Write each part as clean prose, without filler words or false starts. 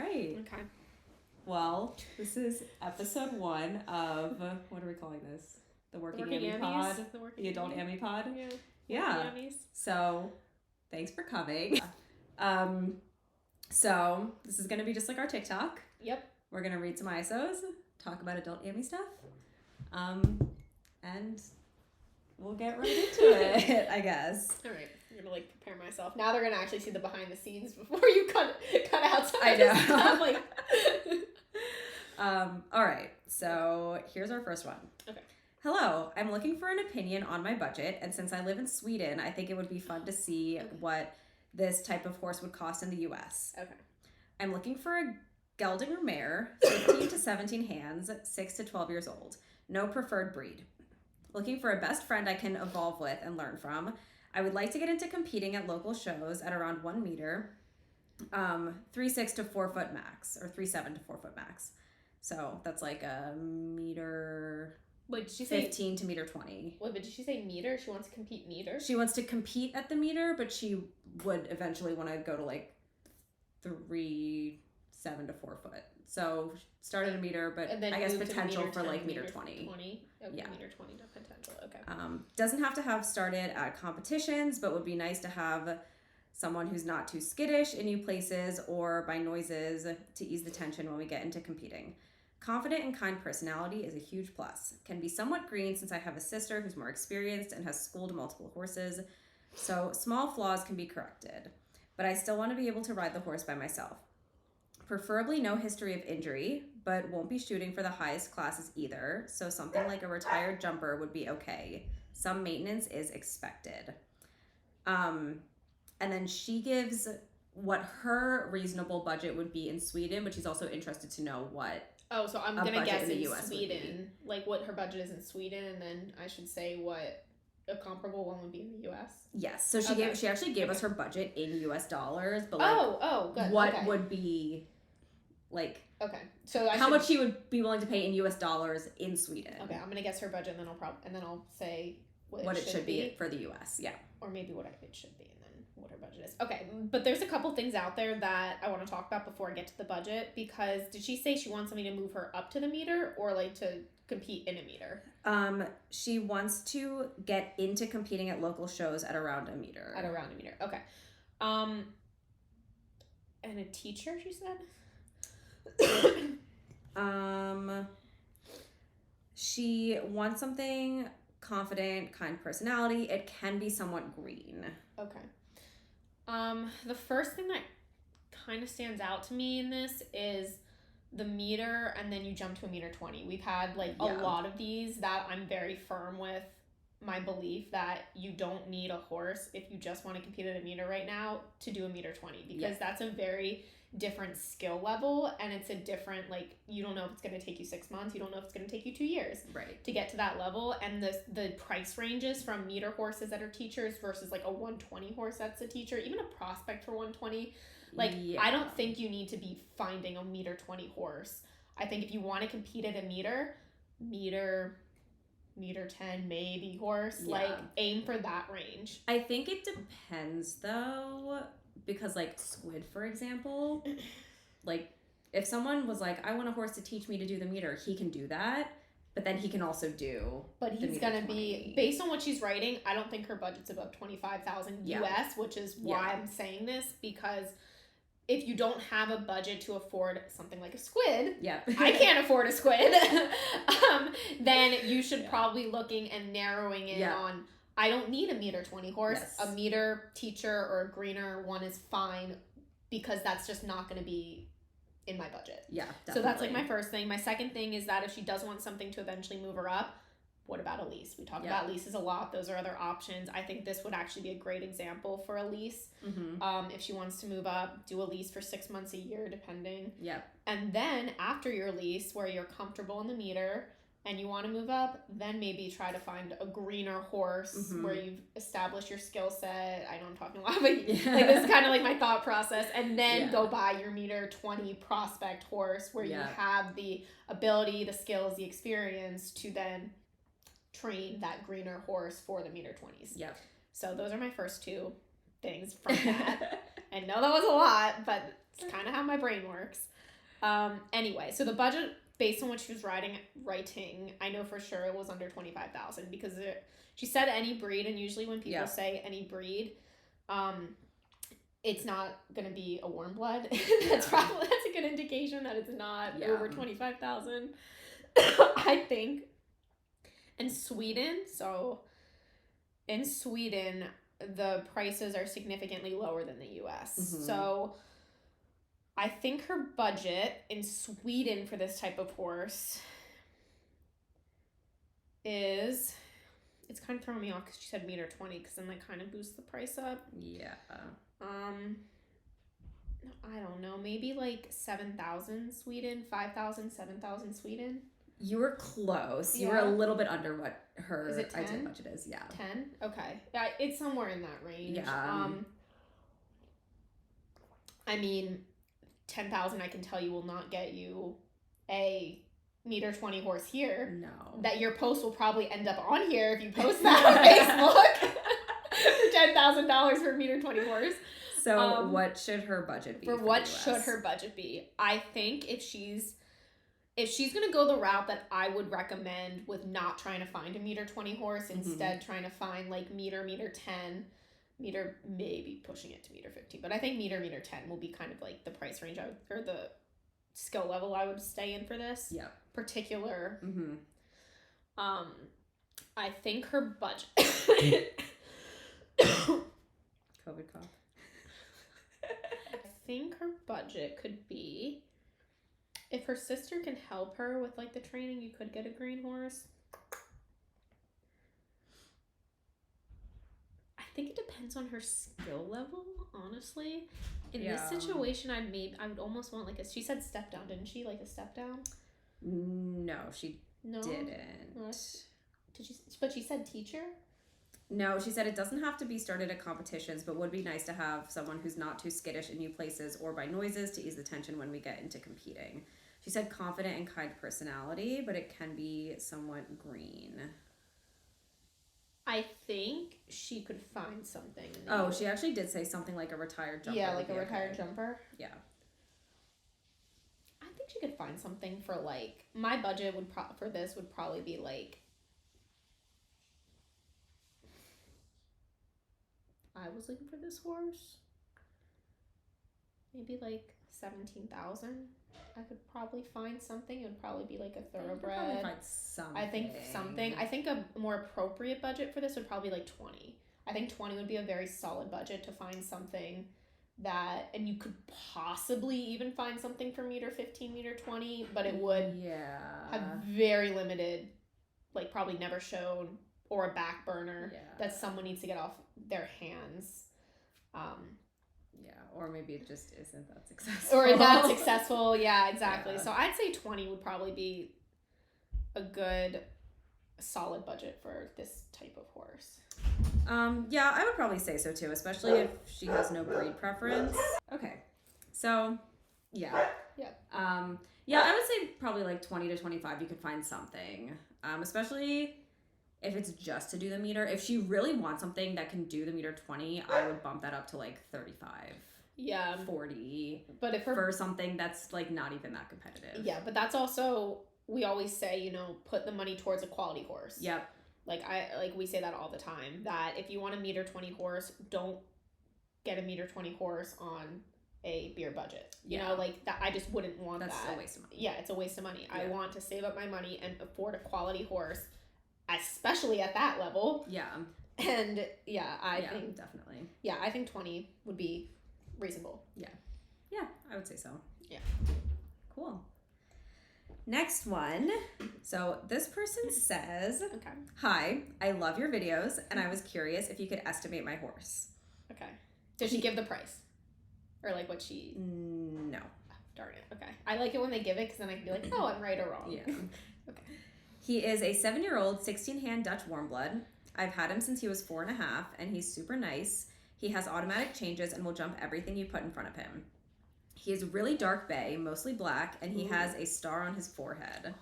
right. Okay. Well, this is episode 1 of, what are we calling this? The Working Ammy Ammys. Pod? The Adult Ammy Pod? Yeah. Yeah. So, thanks for coming. So, this is going to be just like our TikTok. Yep. We're going to read some ISOs, talk about Adult Ammy stuff, and we'll get right into it, I guess. All right. I'm going to, prepare myself. Now they're going to actually see the behind the scenes before you cut out some I know. stuff. All right. So, here's our first one. Okay. Hello, I'm looking for an opinion on my budget, and since I live in Sweden, I think it would be fun to see what this type of horse would cost in the US. Okay. I'm looking for a Geldinger mare, 15 to 17 hands, 6 to 12 years old. No preferred breed. Looking for a best friend I can evolve with and learn from. I would like to get into competing at local shows at around 1 meter, 3.6 to 4 foot max, or 3.7 to 4 foot max. So that's like a meter... Wait, did she say 15 to meter 20. Wait, but did she say meter? She wants to compete meter? She wants to compete at the meter, but she would eventually want to go to 3.7 to 4 foot. So start at a meter, but I guess potential for meter 20. 20. Okay, yeah. Meter 20 to potential. Okay. Doesn't have to have started at competitions, but would be nice to have someone who's not too skittish in new places or by noises to ease the tension when we get into competing. Confident and kind personality is a huge plus. Can be somewhat green since I have a sister who's more experienced and has schooled multiple horses, so small flaws can be corrected. But I still want to be able to ride the horse by myself. Preferably no history of injury, but won't be shooting for the highest classes either, so something like a retired jumper would be okay. Some maintenance is expected. And then she gives what her reasonable budget would be in Sweden, but she's also interested to know what... Oh, so I'm going to guess in US Sweden, what her budget is in Sweden, and then I should say what a comparable one would be in the US? Yes, so she actually gave us her budget in US dollars, but good. What would be, Okay, so how much she would be willing to pay in US dollars in Sweden. Okay, I'm going to guess her budget, and then I'll say what it should be for the US, yeah. Or maybe what it should be. What her budget is. Okay, but there's a couple things out there that I want to talk about before I get to the budget, because did she say she wants something to move her up to the meter or to compete in a meter? She wants to get into competing at local shows at around a meter. Okay. And a teacher, she said? She wants something confident, kind personality. It can be somewhat green. Okay. The first thing that kind of stands out to me in this is the meter, and then you jump to a meter 20. We've had a lot of these that I'm very firm with my belief that you don't need a horse if you just want to compete at a meter right now to do a meter 20, because that's a very different skill level, and it's a different, you don't know if it's going to take you 6 months, you don't know if it's going to take you 2 years to get to that level, and the price ranges from meter horses that are teachers versus a 120 horse that's a teacher, even a prospect for 120, I don't think you need to be finding a meter 20 horse. I think if you want to compete at a meter 10 maybe horse, aim for that range. I think it depends though, because squid, for example, if someone was I want a horse to teach me to do the meter, he can do that, but then he can also do but he's gonna be, based on what she's writing, I don't think her budget's above 25,000 US, which is why I'm saying this, because if you don't have a budget to afford something like a squid, I can't afford a squid, then you should probably looking and narrowing in on, I don't need a meter 20 horse. Yes. A meter teacher or a greener one is fine, because that's just not going to be in my budget. Yeah, definitely. So that's my first thing. My second thing is that if she does want something to eventually move her up, what about a lease? We talk about leases a lot. Those are other options. I think this would actually be a great example for a lease. Mm-hmm. If she wants to move up, do a lease for 6 months, a year, depending. Yep. And then after your lease, where you're comfortable in the meter and you want to move up, then maybe try to find a greener horse where you've established your skill set. I know I'm talking a lot, but this is kind of my thought process. And then go buy your meter 20 prospect horse where you have the ability, the skills, the experience to then train that greener horse for the meter 20s. Yep. So those are my first two things from that. I know that was a lot, but it's kind of how my brain works. Anyway, so the budget, based on what she was writing, I know for sure it was under $25,000 because she said any breed, and usually when people say any breed, it's not gonna be a warm blood. That's a good indication that it's not over 25,000. I think. In Sweden, the prices are significantly lower than the US. Mm-hmm. So I think her budget in Sweden for this type of horse it's kind of throwing me off because she said $1.20 because then that kind of boosts the price up. Yeah. I don't know, maybe like 7,000 Sweden, 5,000, 7,000 Sweden. You were close. You were a little bit under what her ideal budget is. Yeah. 10? Okay. Yeah, it's somewhere in that range. Yeah. I mean, 10,000 I can tell you will not get you a $1.20 horse here. No. That your post will probably end up on here if you post that on Facebook. For $10,000 for a $1.20 horse. So what should her budget be? Should her budget be? I think if she's gonna go the route that I would recommend with not trying to find a $1.20 horse, instead trying to find like $1.10, maybe pushing it to $1.15, but I think $1.10 will be kind of like the price range or the skill level I would stay in for this particular. I think her budget. COVID cough. I think her budget could be, if her sister can help her with like the training, you could get a green horse. I think it depends on her skill level, honestly. In this situation, I would almost want like she said step down, didn't she? Like a step down? No, she didn't. But she said teacher? No, she said it doesn't have to be started at competitions, but would be nice to have someone who's not too skittish in new places or by noises to ease the tension when we get into competing. She said confident and kind personality, but it can be somewhat green. I think she could find something. She actually did say something like a retired jumper. Yeah, like a retired jumper. Yeah. I think she could find something for like, my budget for this would probably be like, I was looking for this horse. Maybe like 17,000. I could probably find something. It would probably be like a thoroughbred. Probably find something. I think a more appropriate budget for this would probably be like 20. I think 20 would be a very solid budget to find something that, and you could possibly even find something for $1.15, $1.20, but it would have very limited, like probably never shown, or a back burner that someone needs to get off their hands. Or maybe it just isn't that successful. Or not successful, exactly. So I'd say 20 would probably be a good, solid budget for this type of horse. I would probably say so too, especially if she has no breed preference. Okay, so, I would say probably like 20 to 25 you could find something, especially if it's just to do the meter. If she really wants something that can do the $1.20, I would bump that up to like 35. 40. But for something that's like not even that competitive. Yeah, but that's also, we always say, put the money towards a quality horse. Yep. We say that all the time, that if you want a $1.20 horse, don't get a $1.20 horse on a beer budget. You know, like that, I just wouldn't want that. That's a waste of money. Yeah, it's a waste of money. Yeah. I want to save up my money and afford a quality horse, especially at that level. Yeah. And I think definitely. Yeah, I think 20 would be reasonable. Yeah, I would say so. Yeah. Cool. Next one. So this person says, okay. Hi, I love your videos, and I was curious if you could estimate my horse. Okay. Did she give the price? Or like what she... No. Oh, darn it. Okay. I like it when they give it because then I can be like, oh, I'm right or wrong. Yeah. Okay. He is a 7-year-old 16-hand Dutch warm blood. I've had him since he was 4.5, and he's super nice. He has automatic changes and will jump everything you put in front of him. He is really dark bay, mostly black, and he has a star on his forehead.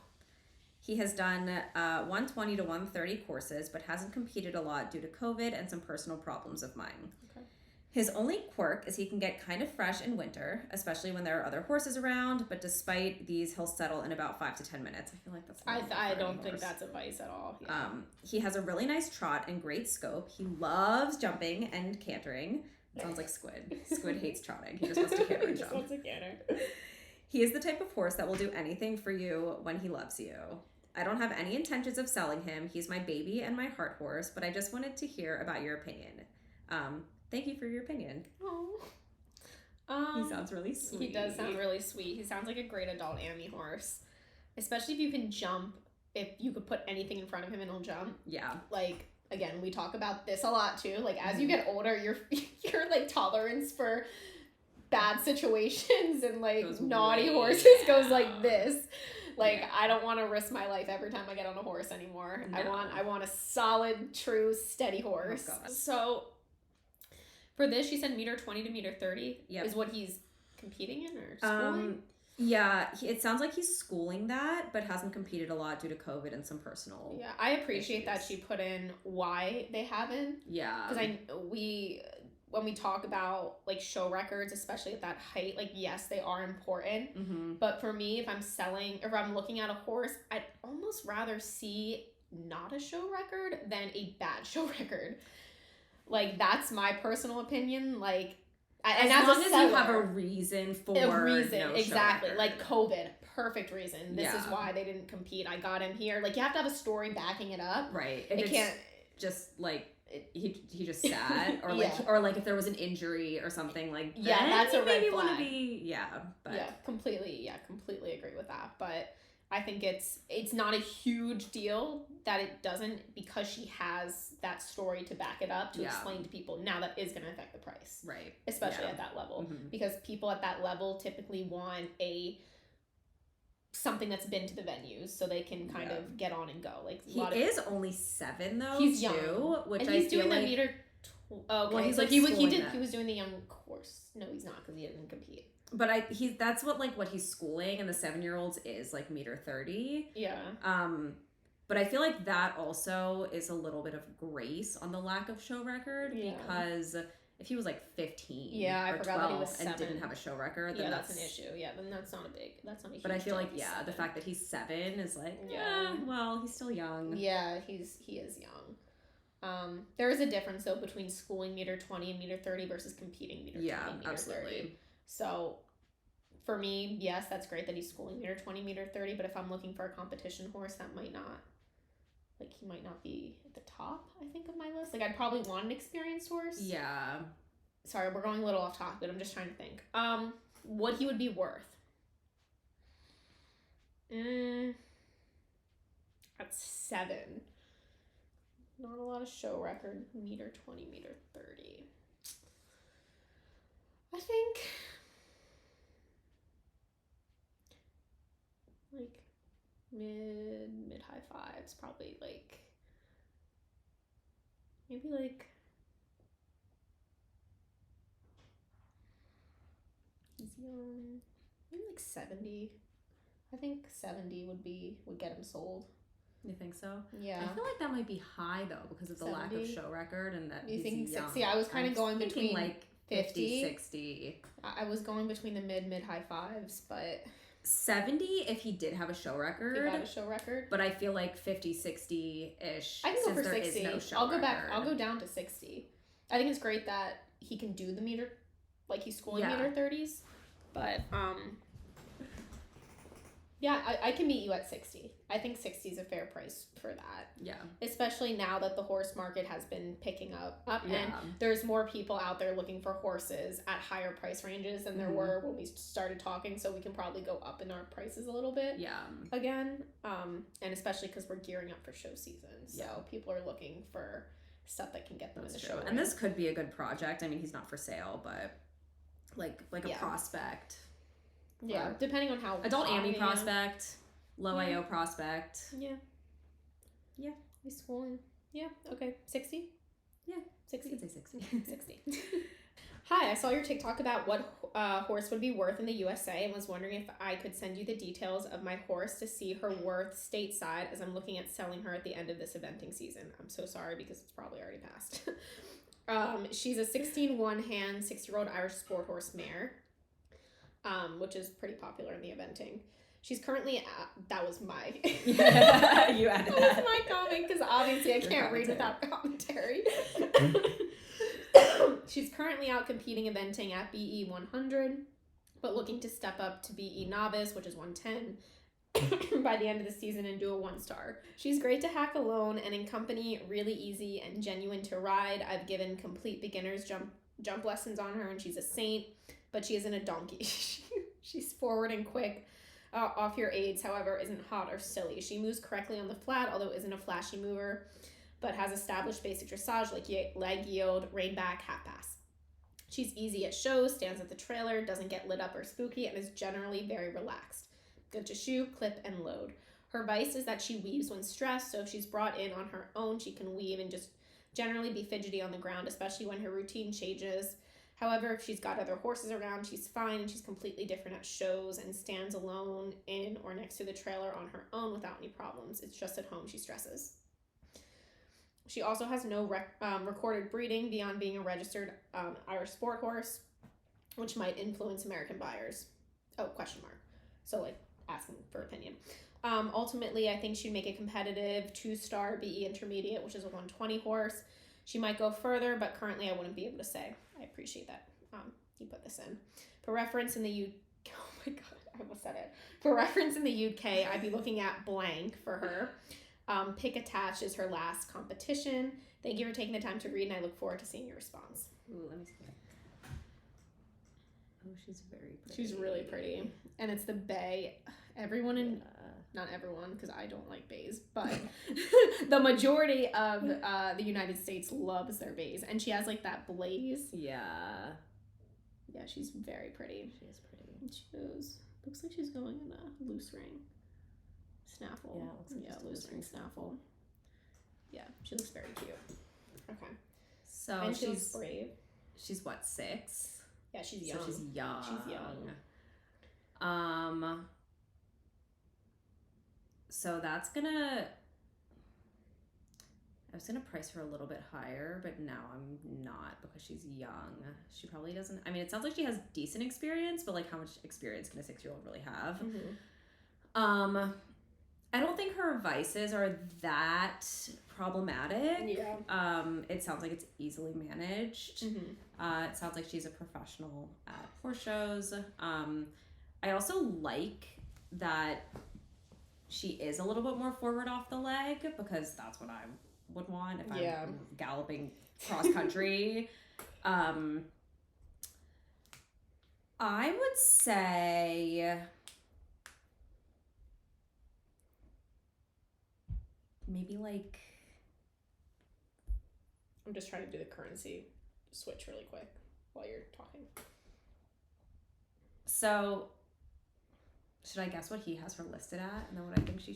He has done 120 to 130 courses, but hasn't competed a lot due to COVID and some personal problems of mine. Okay. His only quirk is he can get kind of fresh in winter, especially when there are other horses around, but despite these, he'll settle in about 5 to 10 minutes. I feel like that's I don't think that's advice at all. Yeah. He has a really nice trot and great scope. He loves jumping and cantering. It sounds like Squid. Squid hates trotting. He just wants to canter and jump. He just wants to canter. He is the type of horse that will do anything for you when he loves you. I don't have any intentions of selling him. He's my baby and my heart horse, but I just wanted to hear about your opinion. Thank you for your opinion. He sounds really sweet. He does sound really sweet. He sounds like a great adult Ammy horse. Especially if you can jump, if you could put anything in front of him and he'll jump. Yeah. Like, again, we talk about this a lot too. Like, as you get older, your like tolerance for bad situations and like naughty horses goes like this. Like, I don't want to risk my life every time I get on a horse anymore. No. I want a solid, true, steady horse. Oh, so for this, she said 1.20 to 1.30 is what he's competing in or schooling? Yeah, it sounds like he's schooling that, but hasn't competed a lot due to COVID and some personal Yeah, I appreciate that she put in why they haven't. Yeah. Because when we talk about like show records, especially at that height, like yes, they are important. Mm-hmm. But for me, if I'm looking at a horse, I'd almost rather see not a show record than a bad show record. Like, that's my personal opinion. Like, as long as you have a reason for no exactly. Like COVID, perfect reason. This is why they didn't compete. I got him here. Like, you have to have a story backing it up. Right. If it can't just like he just sad or like or like if there was an injury or something like that. Yeah, that's a red flag. Want to be completely agree with that. But I think it's not a huge deal that it doesn't, because she has that story to back it up to explain to people. Now that is going to affect the price, right? Especially at that level, because people at that level typically want something that's been to the venues, so they can kind of get on and go. Like he is only 7 though. He's too, young, which and he's doing like, the meter. Well, he's like he was doing the young course. No, he's not, because he didn't compete. But that's what he's schooling, and the 7-year-olds is like 1.30. Yeah. But I feel like that also is a little bit of grace on the lack of show record, because if he was like 15 or 12 that he was 7 and didn't have a show record, then that's an issue. Yeah, then that's not a huge But I feel like the fact that he's 7 is like well, he's still young. Yeah, he is young. There is a difference though between schooling 1.20 and 1.30 versus competing 1.20 and 1.30. Absolutely. So for me, yes, that's great that he's schooling 1.20, 1.30, but if I'm looking for a competition horse, that might not, like, he might not be at the top, I think, of my list. Like, I'd probably want an experienced horse. Yeah. Sorry, we're going a little off topic, but I'm just trying to think. What he would be worth. That's 7. Not a lot of show record. 1.20, 1.30. I think like mid high 5s, probably like maybe like he's young, maybe like 70. I think 70 would get him sold. You think so? Yeah. I feel like that might be high though, because of the 70? Lack of show record, and that you think he's young. 60? I was kind of going between like 50, 60. I was going between the mid high 5s, but 70 if he did have a show record. He got a show record. But I feel like 50, 60-ish. I can go for 60. No show I'll go record. back. I'll go down to 60. I think it's great that he can do the meter, like he's schooling 1.30s. But yeah, I can meet you at 60. I think 60 is a fair price for that. Yeah. Especially now that the horse market has been picking up. And there's more people out there looking for horses at higher price ranges than there were when we started talking, so we can probably go up in our prices a little bit. Yeah. Again. And especially because we're gearing up for show season. So people are looking for stuff that can get them in the show. And this could be a good project. I mean, he's not for sale, but like a prospect. Yeah, depending on how Adult Ammy prospect, low IO prospect. Yeah. He's schooling. Yeah. Okay. 60. Yeah. 60. You could say 60. 60. Hi, I saw your TikTok about what horse would be worth in the USA and was wondering if I could send you the details of my horse to see her worth stateside, as I'm looking at selling her at the end of this eventing season. I'm so sorry because it's probably already passed. She's a 16 one-hand, 6-year-old Irish sport horse mare, which is pretty popular in the eventing. She's currently that was my you added that was my comment because obviously I can't read without commentary. She's currently out competing eventing at BE 100, but looking to step up to BE novice, which is 110, by the end of the season and do a 1-star. She's great to hack alone and in company, really easy and genuine to ride. I've given complete beginners jump lessons on her and she's a saint, but she isn't a donkey. She's forward and quick. Off your aids, however, isn't hot or silly. She moves correctly on the flat, although isn't a flashy mover, but has established basic dressage like leg yield, rein back, half pass. She's easy at shows, stands at the trailer, doesn't get lit up or spooky, and is generally very relaxed. Good to shoe, clip, and load. Her vice is that she weaves when stressed, so if she's brought in on her own, she can weave and just generally be fidgety on the ground, especially when her routine changes. However, if she's got other horses around, she's fine and she's completely different at shows and stands alone in or next to the trailer on her own without any problems. It's just at home she stresses. She also has no recorded breeding beyond being a registered Irish sport horse, which might influence American buyers. Oh, question mark. So, like, asking for opinion. Ultimately, I think she'd make a competitive 2-star BE intermediate, which is a 120 horse. She might go further, but currently I wouldn't be able to say. I appreciate that you put this in. For reference in the oh my god, I almost said it. For reference in the UK, I'd be looking at blank for her. Pick attached is her last competition. Thank you for taking the time to read, and I look forward to seeing your response. Ooh, let me see that. Oh, she's very pretty. She's really pretty. And it's the bay. Everyone in... Not everyone, because I don't like bays, but the majority of the United States loves their bays. And she has, like, that blaze. Yeah. Yeah, she's very pretty. She is pretty. She goes... Looks like she's going in a loose ring. Snaffle. Yeah, it looks like loose ring snaffle. Yeah, she looks very cute. Okay. So and she looks brave. She's what, 6? Yeah, she's young. So she's young. She's young. So that's gonna... I was gonna price her a little bit higher, but now I'm not because she's young. She probably doesn't... I mean, it sounds like she has decent experience, but, like, how much experience can a 6-year-old really have? Mm-hmm. I don't think her vices are that problematic. Yeah. It sounds like it's easily managed. Mm-hmm. It sounds like she's a professional at horse shows. I also like that she is a little bit more forward off the leg because that's what I would want if I'm galloping cross country. I would say maybe like... I'm just trying to do the currency switch really quick while you're talking. So, should I guess what he has her listed at, and then what I think she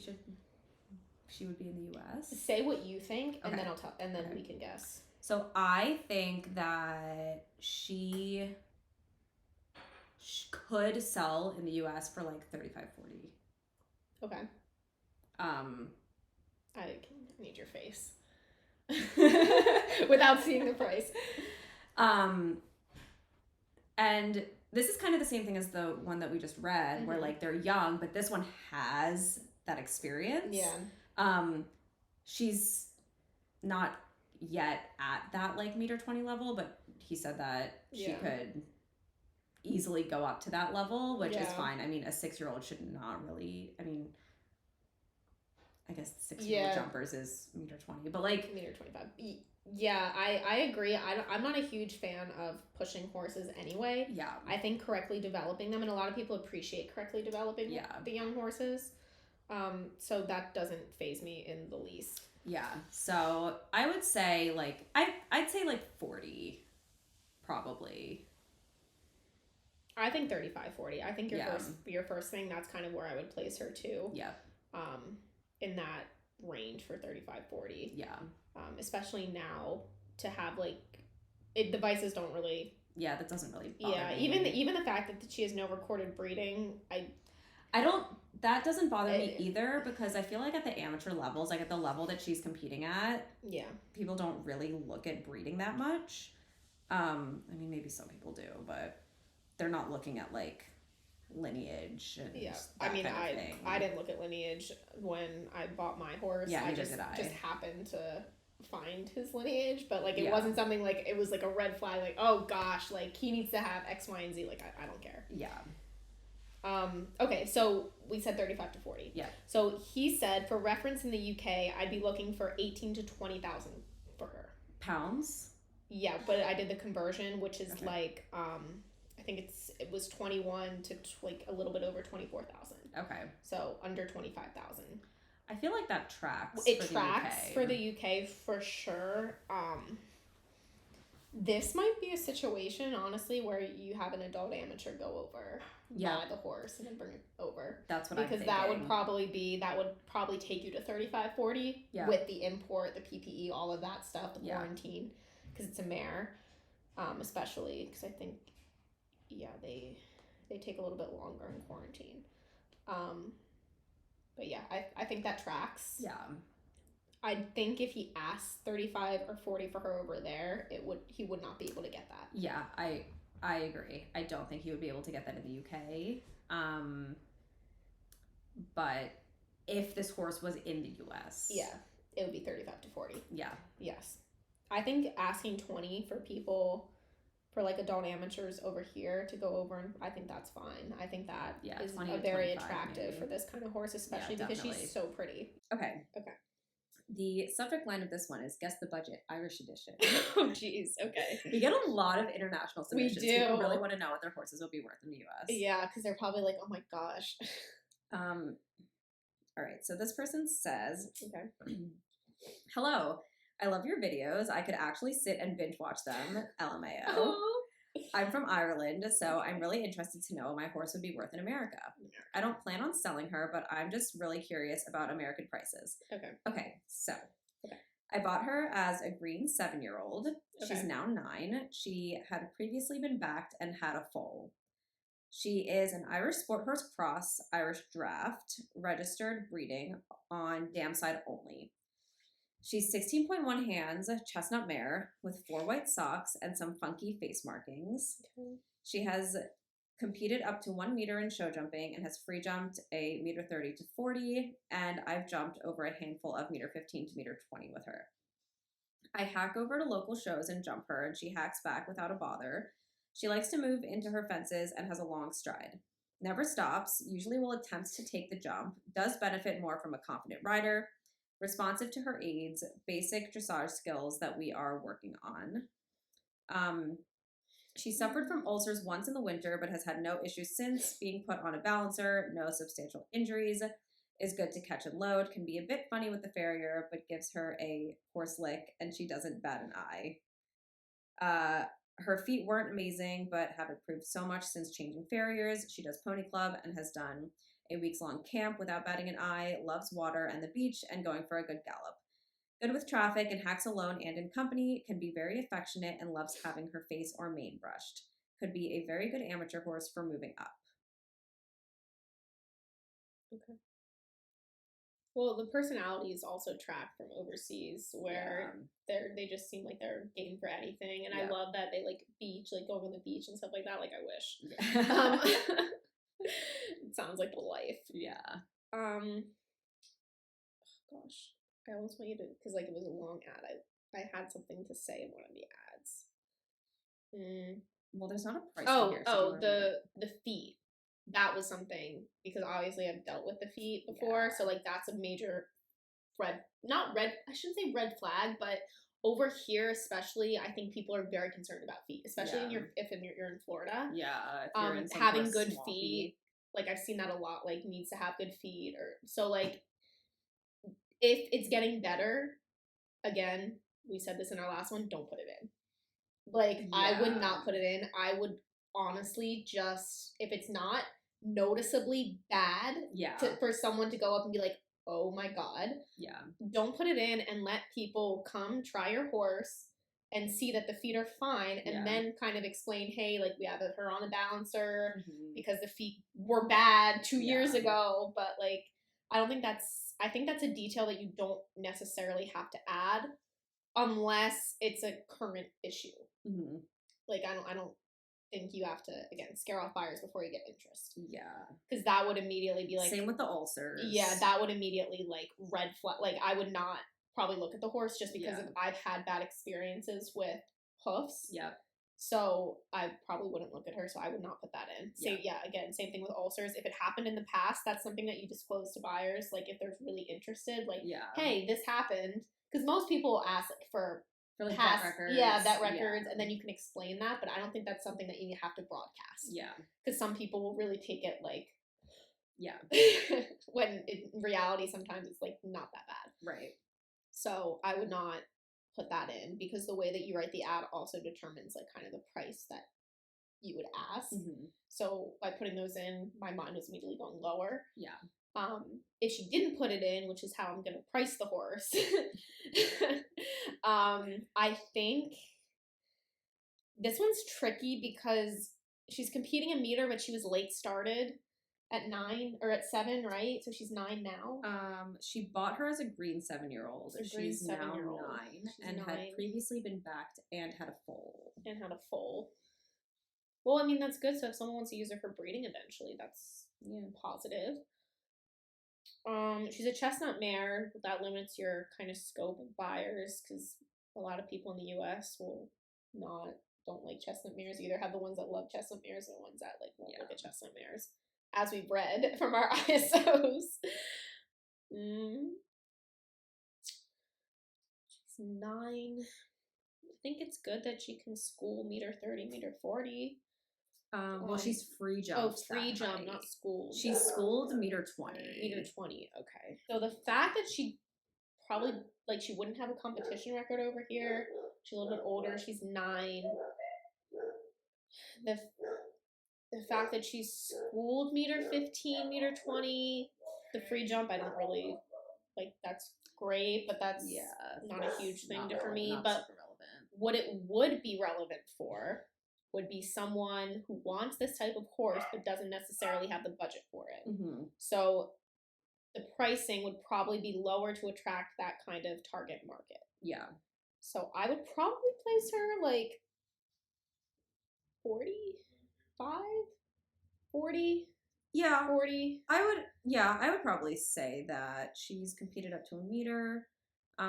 would be in the U.S.? Say what you think, and Okay. then I'll tell, and then Okay. we can guess. So I think that she could sell in the U.S. for like $35-40. Okay. I need your face without seeing the price. And this is kind of the same thing as the one that we just read, Mm-hmm. where like they're young, but this one has that experience. Yeah. She's not yet at that like meter 20 level, but he said that she could easily go up to that level, which is fine. I mean, a 6-year-old should not really, I mean, I guess 6-year-old jumpers is meter 20, but like meter 25. Yeah, I agree. I'm not a huge fan of pushing horses anyway. Yeah. I think correctly developing them, and a lot of people appreciate correctly developing the young horses. So that doesn't faze me in the least. Yeah. So I would say like I'd say like 40 probably. I think 35-40. I think your first thing, that's kind of where I would place her too. Yeah. In that range for 35-40. Yeah. Especially now to have like devices don't really. Yeah, that doesn't really bother me. Even the fact that she has no recorded breeding, I don't That doesn't bother me either, because I feel like at the amateur levels, like at the level that she's competing at, yeah, people don't really look at breeding that much. I mean, maybe some people do, but they're not looking at like lineage and I mean, kind of thing. I didn't look at lineage when I bought my horse. Yeah, I just happened to find his lineage, but like it wasn't something like it was like a red flag, like, oh gosh, like he needs to have X, Y, and Z. Like I don't care. Yeah. Okay, so we said 35 to 40. Yeah. So he said, for reference in the UK, I'd be looking for 18 to 20,000 for her. Pounds? Yeah, but I did the conversion, which is like I think it was 21 to like a little bit over 24,000. Okay. So under 25,000. I feel like that tracks. It tracks for the UK for sure. This might be a situation, honestly, where you have an adult amateur go over, buy the horse, and then bring it over. That's what I'm thinking. Because that would probably take you to 35, 40 with the import, the PPE, all of that stuff, the quarantine, because it's a mare, especially because I think, they take a little bit longer in quarantine. But yeah, I think that tracks. Yeah. I think if he asked 35 or 40 for her over there, he would not be able to get that. Yeah, I agree. I don't think he would be able to get that in the UK. But if this horse was in the US, it would be 35 to 40. Yeah. Yes. I think asking 20 for people, for like adult amateurs over here to go over, and I think that's fine. I think that is very attractive for this kind of horse, especially because she's so pretty. Okay. The subject line of this one is Guess the Budget, Irish Edition. Oh, jeez. Okay. We get a lot of international submissions. We do. People really want to know what their horses will be worth in the US. Yeah, because they're probably like, oh my gosh. All right, so this person says, okay. Hello, I love your videos. I could actually sit and binge watch them. LMAO. Oh. I'm from Ireland, so I'm really interested to know what my horse would be worth in America. I don't plan on selling her, but I'm just really curious about American prices. Okay, so I bought her as a green 7-year-old. She's now 9. She had previously been backed and had a foal. She is an Irish Sport Horse Cross, Irish Draft, registered breeding on dam side only. She's 16.1 hands, chestnut mare, with 4 white socks and some funky face markings. Okay. She has competed up to 1 meter in show jumping and has free jumped a 1.30 meter to 40, and I've jumped over a handful of 1.15 meter to 1.20 meter with her. I hack over to local shows and jump her, and she hacks back without a bother. She likes to move into her fences and has a long stride. Never stops, usually will attempt to take the jump, does benefit more from a confident rider, responsive to her aids, basic dressage skills that we are working on. She suffered from ulcers once in the winter, but has had no issues since, being put on a balancer, no substantial injuries, is good to catch and load, can be a bit funny with the farrier, but gives her a horse lick, and she doesn't bat an eye. Her feet weren't amazing, but have improved so much since changing farriers. She does pony club and has done a weeks-long camp without batting an eye, loves water and the beach, and going for a good gallop. Good with traffic and hacks alone and in company, can be very affectionate and loves having her face or mane brushed. Could be a very good amateur horse for moving up. Okay. Well, the personalities also track from overseas, where they just seem like they're game for anything, and I love that they like beach, like go on the beach and stuff like that. Like I wish. It sounds like the life. Yeah. Oh gosh, I almost want you to, because like it was a long ad. I had something to say in one of the ads. Well, there's not a price. The feet. That was something, because obviously I've dealt with the feet before, so like that's a major I shouldn't say red flag, but over here especially, I think people are very concerned about feet, especially if you're in Florida. Yeah, if you're in having good feet, like I've seen that a lot. Like needs to have good feet, or so like if it's getting better, again, we said this in our last one, don't put it in. Like I would not put it in. I would honestly just, if it's not noticeably bad, for someone to go up and be like, oh my god, don't put it in, and let people come try your horse, and see that the feet are fine, and then kind of explain, hey, like, we have her on the balancer because the feet were bad 2 years ago, but, like, I think that's a detail that you don't necessarily have to add unless it's a current issue. Like, I don't think you have to, again, scare off buyers before you get interest. Yeah. Because that would immediately be like... Same with the ulcers. Yeah, that would immediately, like, red flag. Like, I would not probably look at the horse just because I've had bad experiences with hoofs. Yep. So I probably wouldn't look at her, so I would not put that in. So again, same thing with ulcers. If it happened in the past, that's something that you disclose to buyers. Like, if they're really interested, like, hey, this happened. Because most people ask for like past, vet records. Yeah, vet records, and then you can explain that, but I don't think that's something that you have to broadcast. Yeah. Because some people will really take it like... Yeah. When in reality, sometimes it's, like, not that bad. Right. So I would not put that in, because the way that you write the ad also determines, like, kind of the price that you would ask. So by putting those in, my mind was immediately going lower. Yeah. If she didn't put it in, which is how I'm going to price the horse, I think this one's tricky because she's competing a meter, but she was late started at 9 or at 7, right? So she's 9 now. She bought her as a green 7-year-old. She's now 9 and had previously been backed and had a foal. Well, I mean, that's good. So if someone wants to use her for breeding eventually, that's positive. She's a chestnut mare. That limits your kind of scope of buyers, because a lot of people in the U.S. don't like chestnut mares. You either have the ones that love chestnut mares and the ones that, like, won't look at chestnut mares, as we've read from our ISOs. She's 9. I think it's good that she can school meter 30, meter 40. Well, she's free jump. Oh, free jump, not schooled. She's schooled meter 20. Meter 20, okay. So the fact that she probably, like, she wouldn't have a competition record over here. She's a little bit older. She's 9. The fact that she's schooled meter 15, meter 20, the free jump, I don't really, like, that's great, but that's not a huge thing for me. But what it would be relevant for would be someone who wants this type of horse but doesn't necessarily have the budget for it. So the pricing would probably be lower to attract that kind of target market. Yeah. So I would probably place her like 45, 40. Yeah. 40. I would probably say that she's competed up to a meter.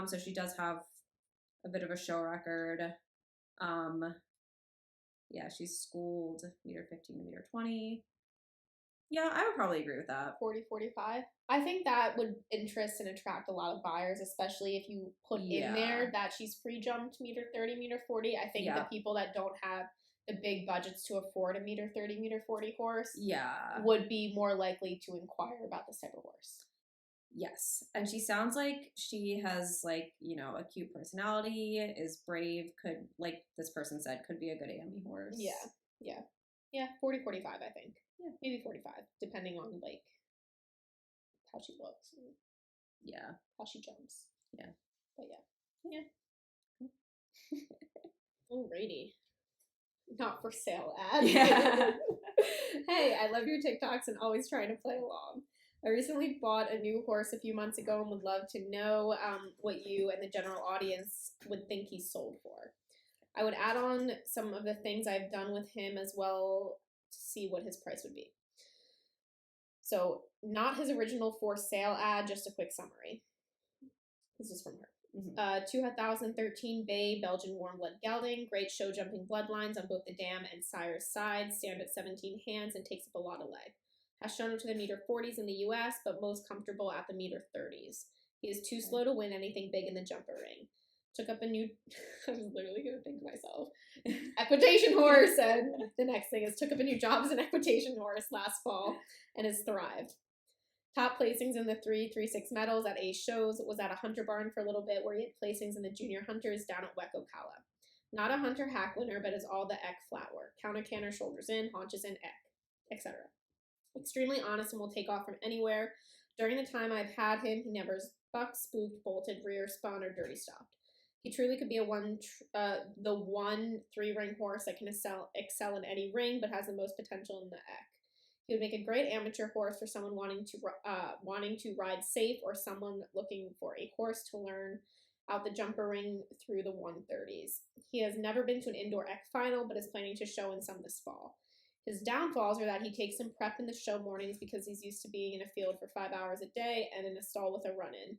So she does have a bit of a show record. Yeah, she's schooled meter 15 to meter 20. Yeah, I would probably agree with that. 40, 45. I think that would interest and attract a lot of buyers, especially if you put in there that she's free jumped meter 30, meter 40. I think the people that don't have the big budgets to afford a meter 30, meter 40 horse would be more likely to inquire about this type of horse. Yes. And she sounds like she has, like, you know, a cute personality, is brave, could, like this person said, could be a good Ammy horse. Yeah, 40, 45, I think. Yeah, maybe 45, depending on, like, how she looks. And how she jumps. Yeah. But yeah. Alrighty. Not for sale ad. Yeah. Hey, I love your TikToks and always trying to play along. I recently bought a new horse a few months ago and would love to know what you and the general audience would think he's sold for. I would add on some of the things I've done with him as well to see what his price would be. So, not his original for sale ad, just a quick summary. This is from her. 2013 Bay Belgian warm blood gelding, great show jumping bloodlines on both the dam and sire's sides, stand at 17 hands and takes up a lot of leg. Has shown up to the meter 40s in the US, but most comfortable at the meter 30s. He is too slow to win anything big in the jumper ring. Took up a new, I was literally going to think to myself, equitation horse, and the next thing is took up a new job as an equitation horse last fall and has thrived. Top placings in the 3-3-6 medals at Ace shows, was at a hunter barn for a little bit where he had placings in the junior hunters down at Wekokala. Not a hunter hack winner, but is all the eck flat work. Counter canter, shoulders in, haunches in, eck, etc. Extremely honest and will take off from anywhere. During the time I've had him, he never bucked, spooked, bolted, rear, spun, or dirty stopped. He truly could be the one 3-ring horse that can excel in any ring, but has the most potential in the EC. He would make a great amateur horse for someone wanting to ride safe, or someone looking for a horse to learn out the jumper ring through the 130s. He has never been to an indoor EC final, but is planning to show in some this fall. His downfalls are that he takes some prep in the show mornings because he's used to being in a field for 5 hours a day and in a stall with a run-in.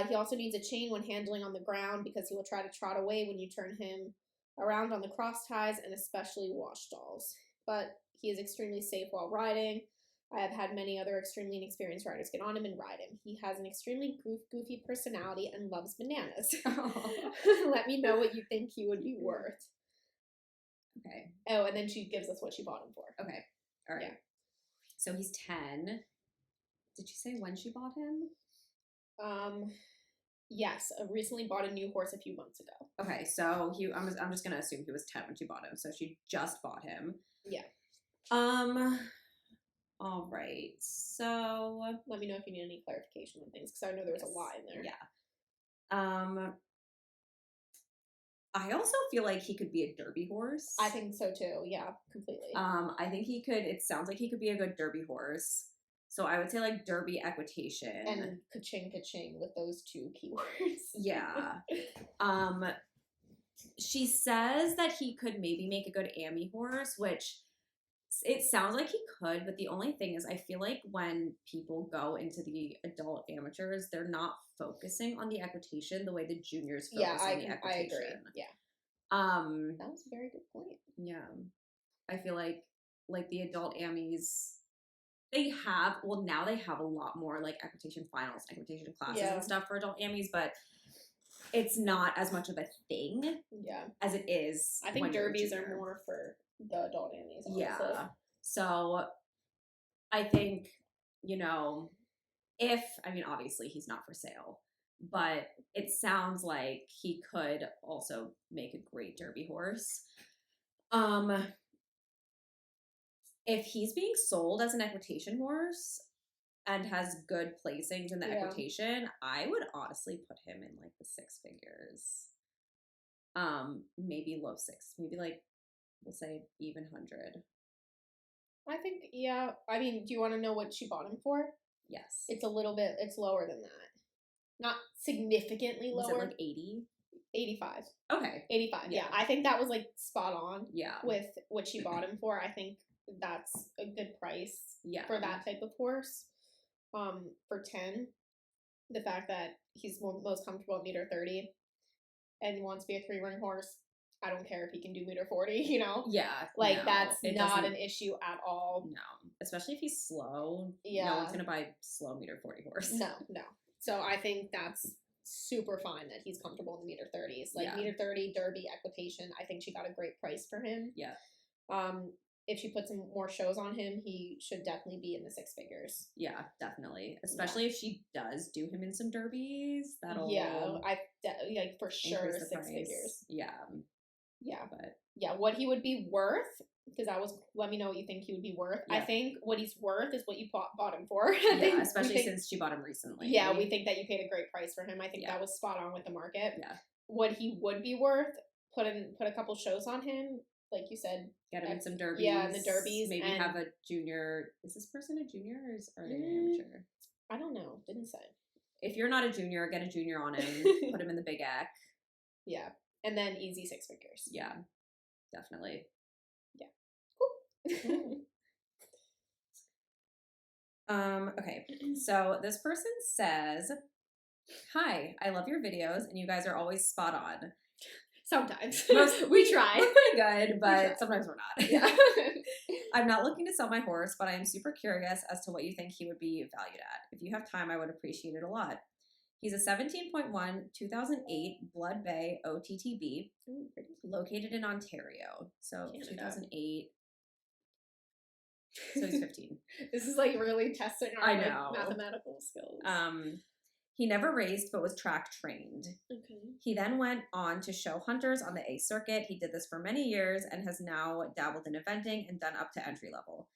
He also needs a chain when handling on the ground because he will try to trot away when you turn him around on the cross ties and especially wash stalls. But he is extremely safe while riding. I have had many other extremely inexperienced riders get on him and ride him. He has an extremely goofy personality and loves bananas. Let me know what you think he would be worth. Okay. Oh, and then she gives us what she bought him for. Okay. All right. Yeah. So he's 10. Did you say when she bought him? Yes, I recently bought a new horse a few months ago. Okay, so I'm just gonna assume he was 10 when she bought him, so she just bought him. Yeah. All right. So let me know if you need any clarification on things, because I know there was a lot in there. Yeah. I also feel like he could be a derby horse. I think so too. Yeah, completely. I think he could. It sounds like he could be a good derby horse. So I would say like derby equitation and ka-ching with those two keywords. Yeah. She says that he could maybe make a good Ammy horse, which it sounds like he could, but the only thing is I feel like when people go into the adult amateurs, they're not focusing on the equitation the way the juniors focus on the equitation. I agree. Yeah. That was a very good point. Yeah. I feel like the adult Ammys, they have a lot more like equitation finals, equitation classes and stuff for adult Ammys, but it's not as much of a thing as it is. I think derbies are more for the adult Ammys, honestly. Yeah. So I think, obviously he's not for sale, but it sounds like he could also make a great derby horse. If he's being sold as an equitation horse and has good placings in the equitation, I would honestly put him in like the 6 figures. Maybe low 6, maybe like we'll say even 100. I think, yeah. I mean, do you want to know what she bought him for? Yes. It's it's lower than that. Not significantly lower. Was it like 80? 85. Okay. 85. Yeah. I think that was like spot on. Yeah. With what she bought him for. I think that's a good price for that type of horse. For 10, the fact that he's most comfortable at 1.30 and wants to be a 3-ring horse, I don't care if he can do 1.40, Yeah. Like, that's not an issue at all. No. Especially if he's slow. Yeah. No one's going to buy slow 1.40 horse. No. So I think that's super fine that he's comfortable in the 1.30s. Like, 1.30, derby, equitation, I think she got a great price for him. Yeah. If she puts some more shows on him, he should definitely be in the 6 figures. Yeah, definitely. Especially if she does do him in some derbies. That'll for sure 6 figures. Yeah. Yeah. But what he would be worth, because let me know what you think he would be worth. Yeah. I think what he's worth is what you bought him for. Especially since she bought him recently. Yeah, we think that you paid a great price for him. I think that was spot on with the market. Yeah. What he would be worth, put a couple shows on him. Like you said, get him in some derbies. Yeah, in the derbies. Maybe have a junior. Is this person a junior or are they an amateur? I don't know. Didn't say. If you're not a junior, get a junior on him. Put him in the big act. Yeah, and then easy 6 figures. Yeah, definitely. Yeah. Cool. Okay, so this person says, "Hi, I love your videos, and you guys are always spot on." Sometimes. We try. We're pretty good, but sometimes we're not. Yeah. I'm not looking to sell my horse, but I am super curious as to what you think he would be valued at. If you have time, I would appreciate it a lot. He's a 17.1 2008 Blood Bay OTTB, located in Ontario. So Canada. 2008. So he's 15. This is like really testing our mathematical skills. He never raced, but was track trained. Okay. He then went on to show hunters on the A circuit. He did this for many years and has now dabbled in eventing and done up to entry level.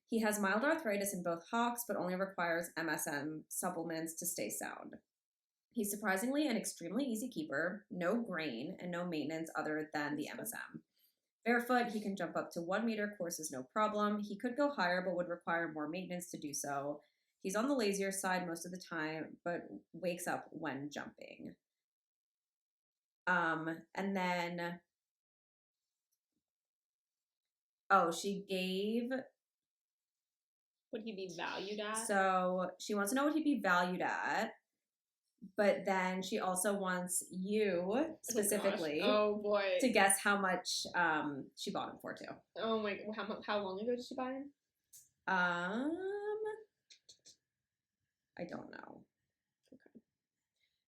He has mild arthritis in both hocks, but only requires MSM supplements to stay sound. He's surprisingly an extremely easy keeper, no grain, and no maintenance other than the MSM. Barefoot, he can jump up to 1 meter courses no problem. He could go higher, but would require more maintenance to do so. He's on the lazier side most of the time, but wakes up when jumping. And then, she gave. Would he be valued at? So she wants to know what he'd be valued at, but then she also wants you specifically to guess how much she bought him for too. Oh my! How long ago did she buy him? I don't know. Okay.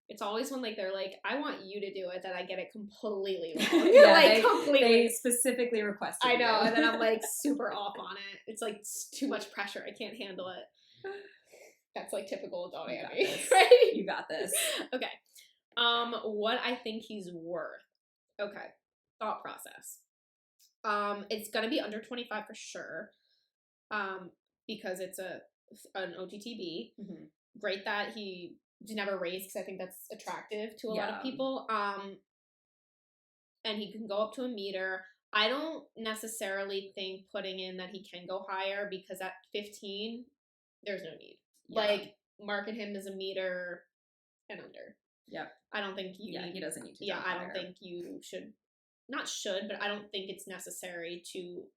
It's always when they're like, I want you to do it, that I get it completely wrong. Completely. They specifically requested. I know, and then I'm like super off on it. It's like too much pressure. I can't handle it. That's like typical Adult Ammys, right? You got this. Okay. What I think he's worth. Okay. Thought process. It's gonna be under 25 for sure. Because it's an OTTB. Mm-hmm. Great that he never raised, because I think that's attractive to a lot of people. And he can go up to 1 meter. I don't necessarily think putting in that he can go higher, because at 15, there's no need. Yeah. Like, market him as 1 meter and under. Yep. I don't think you need, he doesn't need to. Yeah, I don't think you should. Not should, but I don't think it's necessary to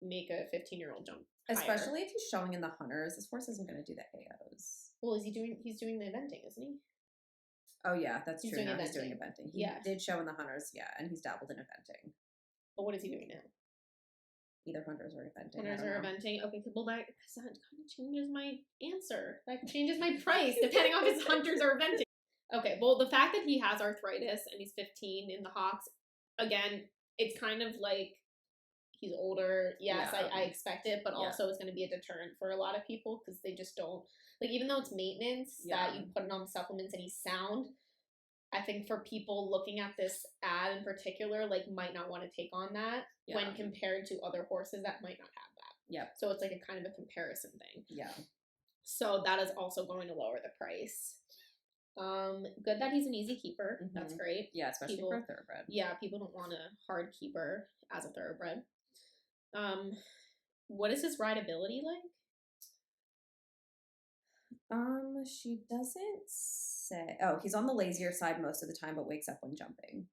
make a 15-year-old jump. Especially if he's showing in the hunters. This horse isn't going to do the AOs. Well, he's doing the eventing, isn't he? Oh, yeah, that's true. He's doing eventing. He did show in the hunters, and he's dabbled in eventing. But what is he doing now? Either hunters or eventing. Hunters or eventing. Okay, well, that kind of changes my answer. That changes my price, depending on if it's hunters or eventing. Okay, well, the fact that he has arthritis and he's 15 in the hocks, again, it's kind of like he's older. Yes, yeah. I expect it, but also it's going to be a deterrent for a lot of people, because they just don't, like, even though it's maintenance that you put it on supplements and he's sound, I think for people looking at this ad in particular, like, might not want to take on that when compared to other horses that might not have that. Yeah. So it's like a kind of a comparison thing. Yeah. So that is also going to lower the price. Good that he's an easy keeper. Mm-hmm. That's great. Yeah, especially for a thoroughbred. Yeah, people don't want a hard keeper as a thoroughbred. What is his rideability like? She doesn't say. Oh, he's on the lazier side most of the time, but wakes up when jumping.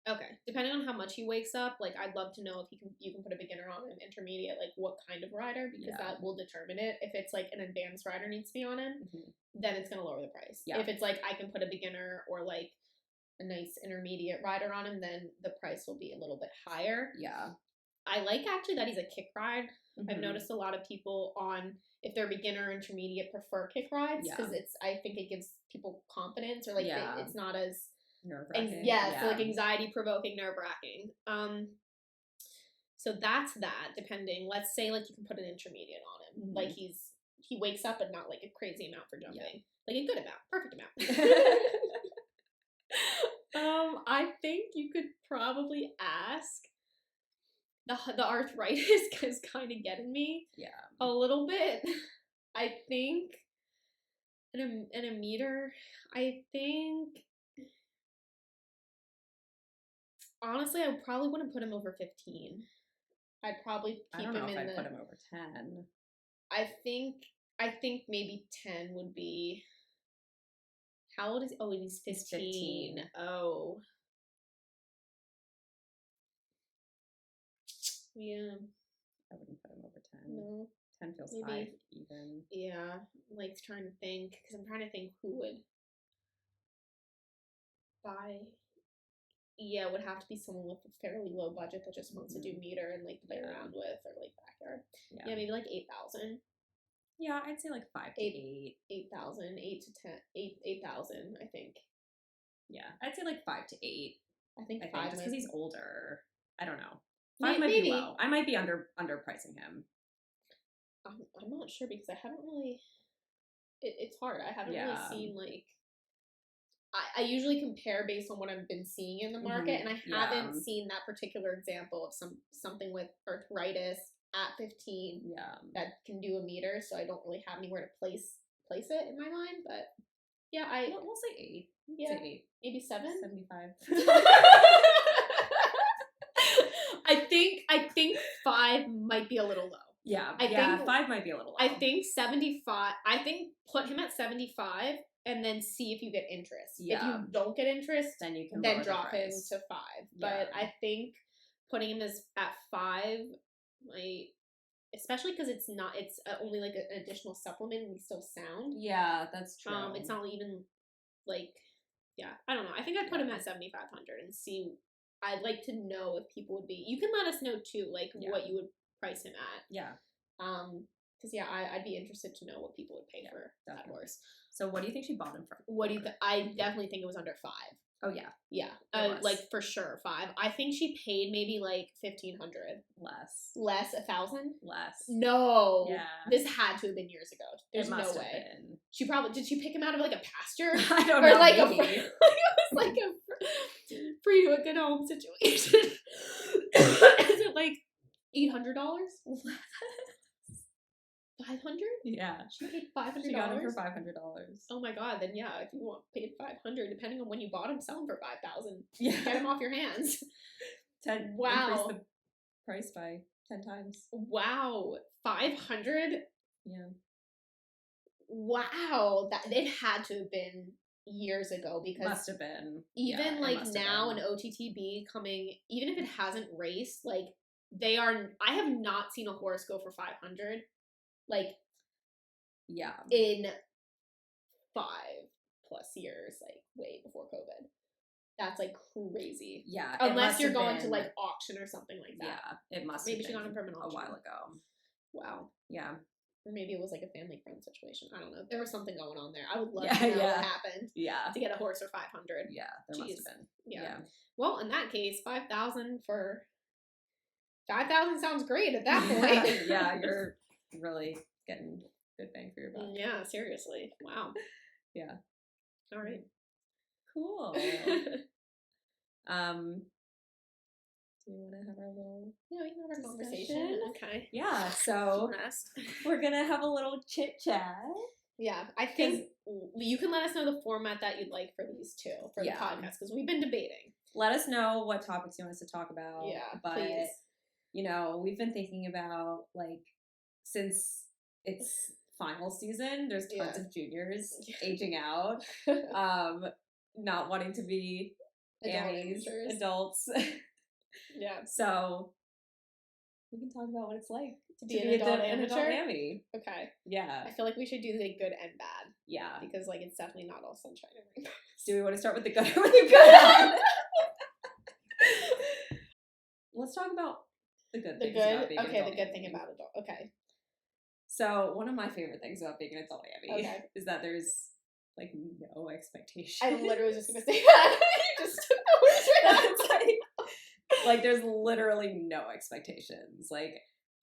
Okay. Depending on how much he wakes up, like, I'd love to know if you can put a beginner on an intermediate, like, what kind of rider, because that will determine it. If it's like an advanced rider needs to be on him, then it's going to lower the price. Yeah. If it's like I can put a beginner or like a nice intermediate rider on him, then the price will be a little bit higher. Yeah. I like actually that he's a kick ride. Mm-hmm. I've noticed a lot of people if they're beginner or intermediate, prefer kick rides, because I think it gives people confidence, or like it's not as nerve-wracking. So like anxiety-provoking, nerve-wracking. So that's that, depending. Let's say like you can put an intermediate on him. Mm-hmm. Like he wakes up, but not like a crazy amount for jumping. Yeah. Like a good amount. Perfect amount. I think you could probably ask. The arthritis is kind of getting me. Yeah. A little bit. I think in a meter, I think honestly, I probably wouldn't put him over 15. I'd probably keep him in I'd put him over 10. I think maybe 10 would be. How old is he? Oh, he's 15. Oh. Yeah. I wouldn't put him over 10. No. 10 feels high even. Yeah. Like, trying to think, because I'm trying to think who would buy. Yeah, it would have to be someone with a fairly low budget that just wants to do meter and like play around with, or like backyard. Yeah, maybe like 8,000. Yeah, I'd say like 5 to 8. 8,000, 8 to 10, 8,000, I think. Yeah, I'd say like 5 to 8. I think 5 just because he's older. I don't know. 5 might be low. I might be underpricing him. I'm not sure, because I haven't really. It's hard. I haven't really seen like. I usually compare based on what I've been seeing in the market, and I haven't seen that particular example of something with arthritis at 15 that can do a meter. So I don't really have anywhere to place it in my mind, but Yeah, we'll say 8. Yeah, say 8. Maybe 7. 75. I think 5 might be a little low. Yeah, I think 5 might be a little low. I think 75. I think put him at 75 and then see if you get interest. Yeah. If you don't get interest, then you can drop him to 5. But I think putting him at 5 might, especially because it's only like an additional supplement and he's still sound. Yeah, that's true. It's not even like, yeah, I don't know. I think I'd put him at 7,500 and see. I'd like to know if people would be. You can let us know too, like what you would price him at. Yeah. Because I'd be interested to know what people would pay for that horse. So what do you think she bought him for? What do you? I definitely think it was under 5. Oh yeah, yeah. Like for sure 5. I think she paid maybe like 1,500. Less 1,000. Less. No. Yeah. This had to have been years ago. There's no way. She probably did. She pick him out of like a pasture? I don't know. Or like it was like a free to a good home situation. Is it like $800? 500? Yeah. She paid $500. She got him for $500. Oh my god! Then yeah, if you want paid $500, depending on when you bought him, sell him for $5,000. Yeah. Get him off your hands. 10. Wow. Increase the price by 10 times. Wow. 500. Yeah. Wow. That it had to have been years ago because must have been even like now an OTTB coming, even if it hasn't raced, like they are. I have not seen a horse go for 500. Like, yeah, in 5+ years, like way before COVID. That's like crazy. Yeah, unless you're going to like auction or something like that. Yeah, it must. Maybe have she been got him from an auction a while ago. Wow. Yeah. Or maybe it was like a family friend situation. I don't know. There was something going on there. I would love to know what happened. Yeah. To get a horse for 500. Yeah, there must have been. Yeah. Well, in that case, 5,000 for 5,000 sounds great at that point. Yeah, you're really getting good bang for your buck. Yeah, seriously. Wow. Yeah. All right. Cool. Do you want to have our little we can have our conversation. Okay. Yeah, so we're gonna have a little chit chat. Yeah, I think you can let us know the format that you'd like for these two for the podcast because we've been debating. Let us know what topics you want us to talk about. Yeah, but please. You know, we've been thinking about like since it's final season, there's tons of juniors aging out, not wanting to be adults. Yeah. So we can talk about what it's like to be an adult Ammy. Okay. Yeah. I feel like we should do the good and bad. Yeah. Because like it's definitely not all sunshine and rainbows. Do we want to start with the good or with the bad? Let's talk about the good things about being an adult. The good thing about adult. Okay. So one of my favorite things about being an adult Ammy is that there's like no expectations. I literally was just gonna say that. You just took the words right out of my mouth. Like there's literally no expectations. Like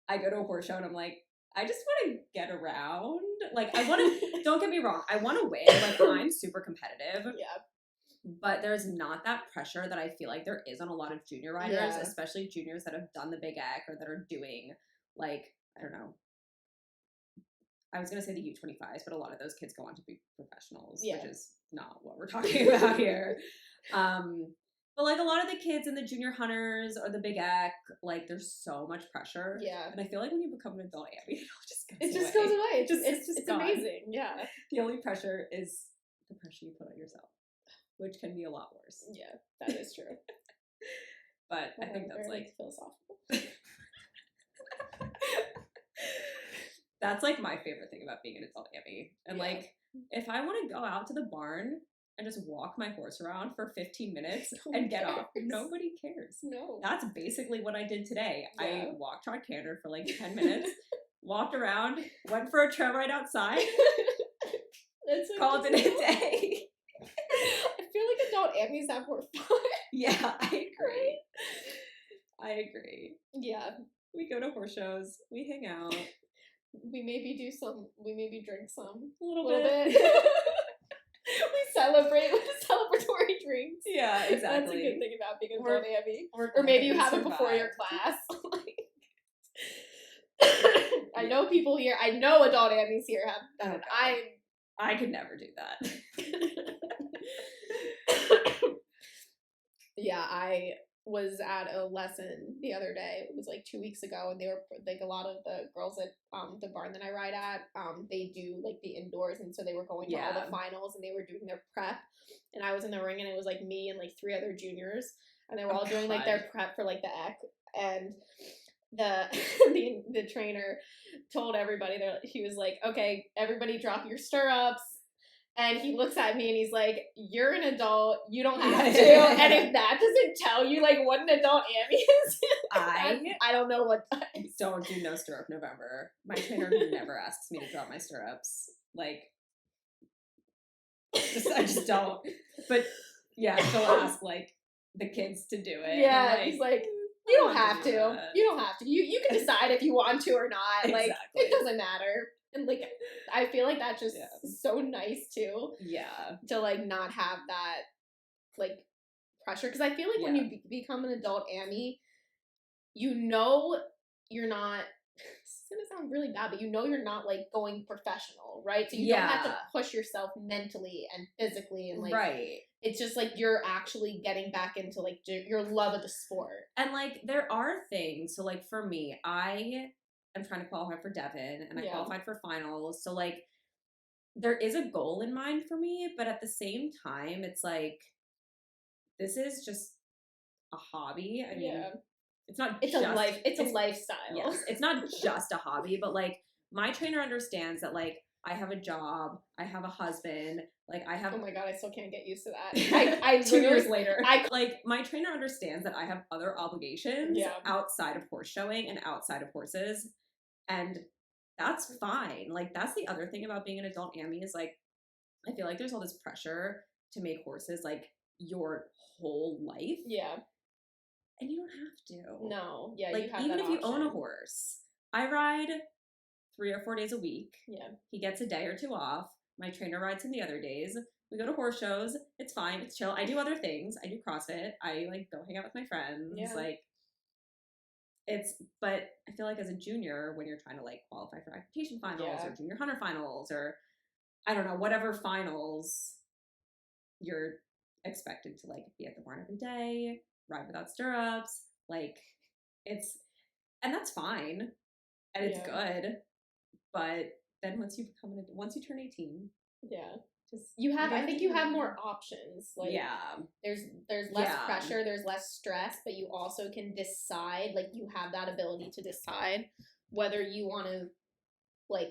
I go to a horse show and I'm like, I just want to get around. Like I want to. Don't get me wrong. I want to win. Like I'm super competitive. Yeah. But there's not that pressure that I feel like there is on a lot of junior riders, especially juniors that have done the big egg or that are doing like I don't know. I was gonna say the U25s, but a lot of those kids go on to be professionals, which is not what we're talking about here. But like a lot of the kids in the junior hunters or the big egg, like there's so much pressure. Yeah. And I feel like when you become an adult Ammy, it just goes away. It's amazing. Yeah. The only pressure is the pressure you put on yourself, which can be a lot worse. Yeah, that is true. But I think that's like philosophical. That's like my favorite thing about being an adult Ammy. And like if I want to go out to the barn and just walk my horse around for 15 minutes and get off, nobody cares. No. That's basically what I did today. Yeah. I walked on Canter for like 10 minutes, walked around, went for a trail ride outside, called it a day. I feel like adult Ammys have more fun. Yeah, I agree. I agree. Yeah. We go to horse shows, we hang out. We maybe drink some. A little bit. We celebrate with celebratory drinks. Yeah, exactly. That's a good thing about being an adult Ammy. Or maybe you have it before your class. I know people here. I know adult Ammys here have that. I could never do that. Yeah, I was at a lesson the other day. It was like 2 weeks ago, and they were like a lot of the girls at the barn that I ride at. They do like the indoors, and so they were going to all the finals, and they were doing their prep. And I was in the ring, and it was like me and like 3 other juniors, and they were all doing like their prep for like the EC. And the trainer told everybody that he was like, okay, everybody drop your stirrups. And he looks at me and he's like, you're an adult, you don't have to. And if that doesn't tell you like what an adult Ammy is, I don't know what does. Don't do no stirrup November. My trainer never asks me to drop my stirrups. Like, I just don't. But yeah, she'll ask like the kids to do it. Yeah, like, he's like, you don't have to. You don't have to. You can decide if you want to or not. Exactly. Like, it doesn't matter. And like, I feel like that's just so nice too. Yeah. To like not have that like pressure, because I feel like when you become an adult Ammy, you know you're not. It's gonna sound really bad, but you know you're not like going professional, right? So you don't have to push yourself mentally and physically and like. Right. It's just like you're actually getting back into like your love of the sport. And like there are things. So like for me, I'm trying to qualify for Devon, and I qualified for finals. So, like, there is a goal in mind for me, but at the same time, it's like, this is just a hobby. I mean, it's not it's just... It's a lifestyle. Yes, it's not just a hobby, but, like, my trainer understands that, like, I have a job, I have a husband, like, I have... Oh my god, I still can't get used to that. I 2 years later. Like, my trainer understands that I have other obligations outside of horse showing and outside of horses. And that's fine. Like, that's the other thing about being an adult Ammy is, like, I feel like there's all this pressure to make horses, like, your whole life. Yeah. And you don't have to. No. Yeah, like, you have even that if you own a horse. I ride 3 or 4 days a week. Yeah. He gets a day or 2 off. My trainer rides him the other days. We go to horse shows. It's fine. It's chill. I do other things. I do CrossFit. I, like, go hang out with my friends. Yeah. Like, but I feel like as a junior, when you're trying to like qualify for equitation finals or junior hunter finals or I don't know, whatever finals, you're expected to like be at the barn every day, ride without stirrups, like and that's fine and it's good, but then once you turn 18, I think you have more options. Like there's less pressure, there's less stress, but you also can decide, like you have that ability to decide whether you want to like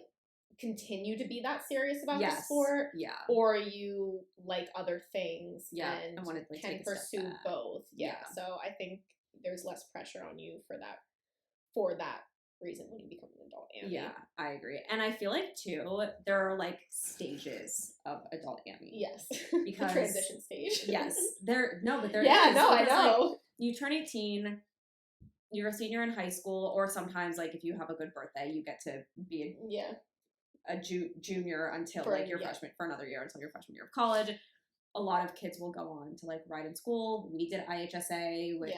continue to be that serious about the sport or you like other things and like, can pursue both. So I think there's less pressure on you for that reason when you become an adult Ammy. Yeah, I agree. And I feel like too, there are like stages of adult Ammy. Yes. Because the transition stage. Yes. There is. I know. Like, you turn 18, you're a senior in high school, or sometimes like if you have a good birthday, you get to be a junior until like your freshman for another year until your freshman year of college. A lot of kids will go on to like ride in school. We did IHSA, which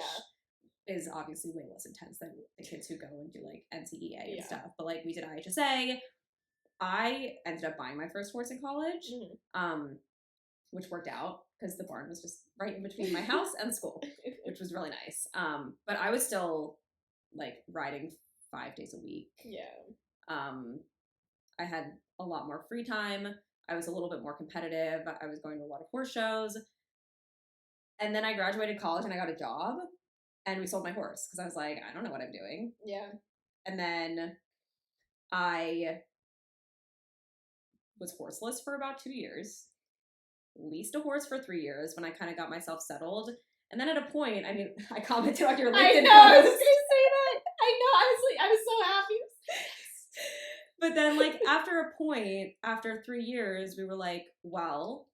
is obviously way less intense than the kids who go and do like NCEA and stuff. But like we did IHSA. I ended up buying my first horse in college, which worked out because the barn was just right in between my house and school, which was really nice. But I was still like riding 5 days a week. Yeah. I had a lot more free time. I was a little bit more competitive. I was going to a lot of horse shows. And then I graduated college and I got a job. And we sold my horse because I was like, I don't know what I'm doing. Yeah. And then I was horseless for about 2 years, leased a horse for 3 years when I kind of got myself settled. And then at a point, I mean, I commented on your LinkedIn post. I know, I was going to say that. I know, I was so happy. But then, like, after a point, after 3 years, we were like, well,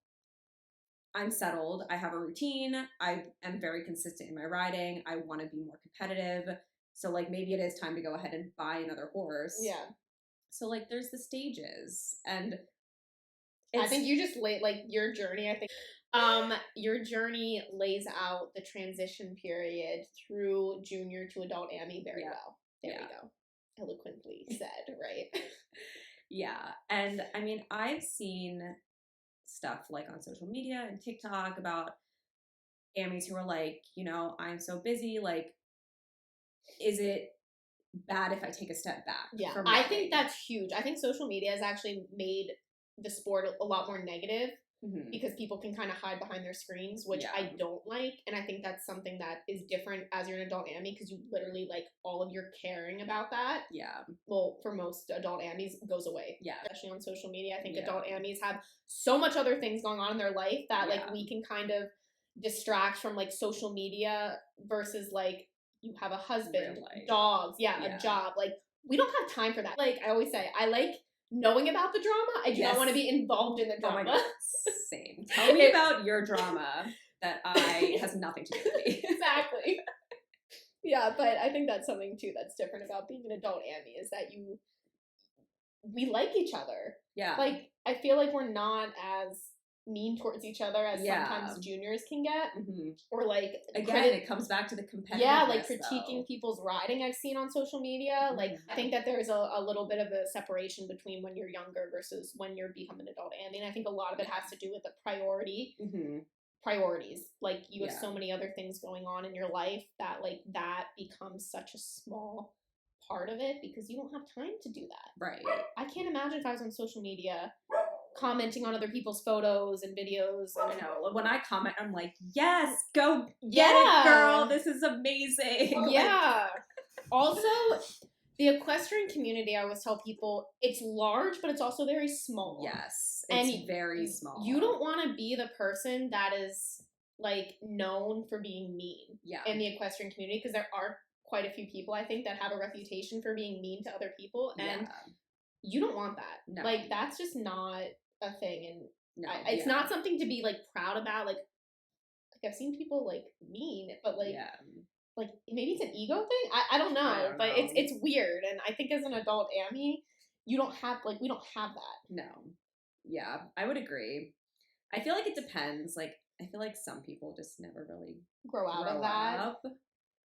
I'm settled. I have a routine. I am very consistent in my riding. I want to be more competitive. So, like, maybe it is time to go ahead and buy another horse. Yeah. So, like, there's the stages. And I think you just your journey, I think. Your journey lays out the transition period through junior to adult Ammy very well. There we go. Eloquently said, right? Yeah. And I mean, I've seen stuff like on social media and TikTok about Ammys who are like, you know, I'm so busy. Like, is it bad if I take a step back? Yeah, from I riding? think that's huge. I think social media has actually made the sport a lot more negative because people can kind of hide behind their screens, which I don't like. And I think that's something that is different as you're an adult Ammy because you literally, like, all of your caring about that. Yeah. Well, for most adult Ammys, goes away. Yeah. Especially on social media. I think adult Ammys have so much other things going on in their life that, like, we can kind of distract from, like, social media versus, like, you have a husband, dogs, a job. Like, we don't have time for that. Like, I always say, I like knowing about the drama. I do not want to be involved in the drama. Oh my God. Same. Tell me about your drama that has nothing to do with me. Exactly. Yeah, but I think that's something too that's different about being an adult Ammy is that we like each other. Yeah. Like, I feel like we're not as mean towards each other as sometimes juniors can get. Or, like, again, it comes back to the competitiveness. Yeah, like critiquing people's riding I've seen on social media. Like, I think that there's a little bit of a separation between when you're younger versus when you're becoming an adult Ammy. And I think a lot of it has to do with the priorities. Like, you have so many other things going on in your life that, like, that becomes such a small part of it because you don't have time to do that. Right. I can't imagine if I was on social media commenting on other people's photos and videos. I know. When I comment, I'm like, yes, go get it, girl. This is amazing. Yeah. Also, the equestrian community, I always tell people, it's large, but it's also very small. Yes. It's very small. You don't want to be the person that is, like, known for being mean in the equestrian community because there are quite a few people, I think, that have a reputation for being mean to other people. And you don't want that. No. Like, that's just not a thing. And it's not something to be, like, proud about. Like I've seen people, like, mean, but, like, like, maybe it's an ego thing. I don't know, but it's weird. And I think as an adult Ammy, you don't have, like, we don't have that. No. Yeah, I would agree. I feel like it depends. Like, I feel like some people just never really grow out of that.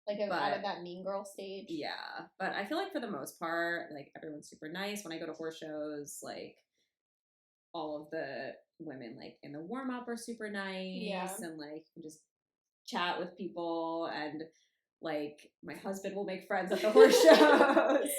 Like, out of that mean girl stage. Yeah. But I feel like for the most part, like, everyone's super nice. When I go to horse shows, like, all of the women, like, in the warm-up are super nice. Yeah. And, like, you can just chat with people. And, like, my husband will make friends at the horse shows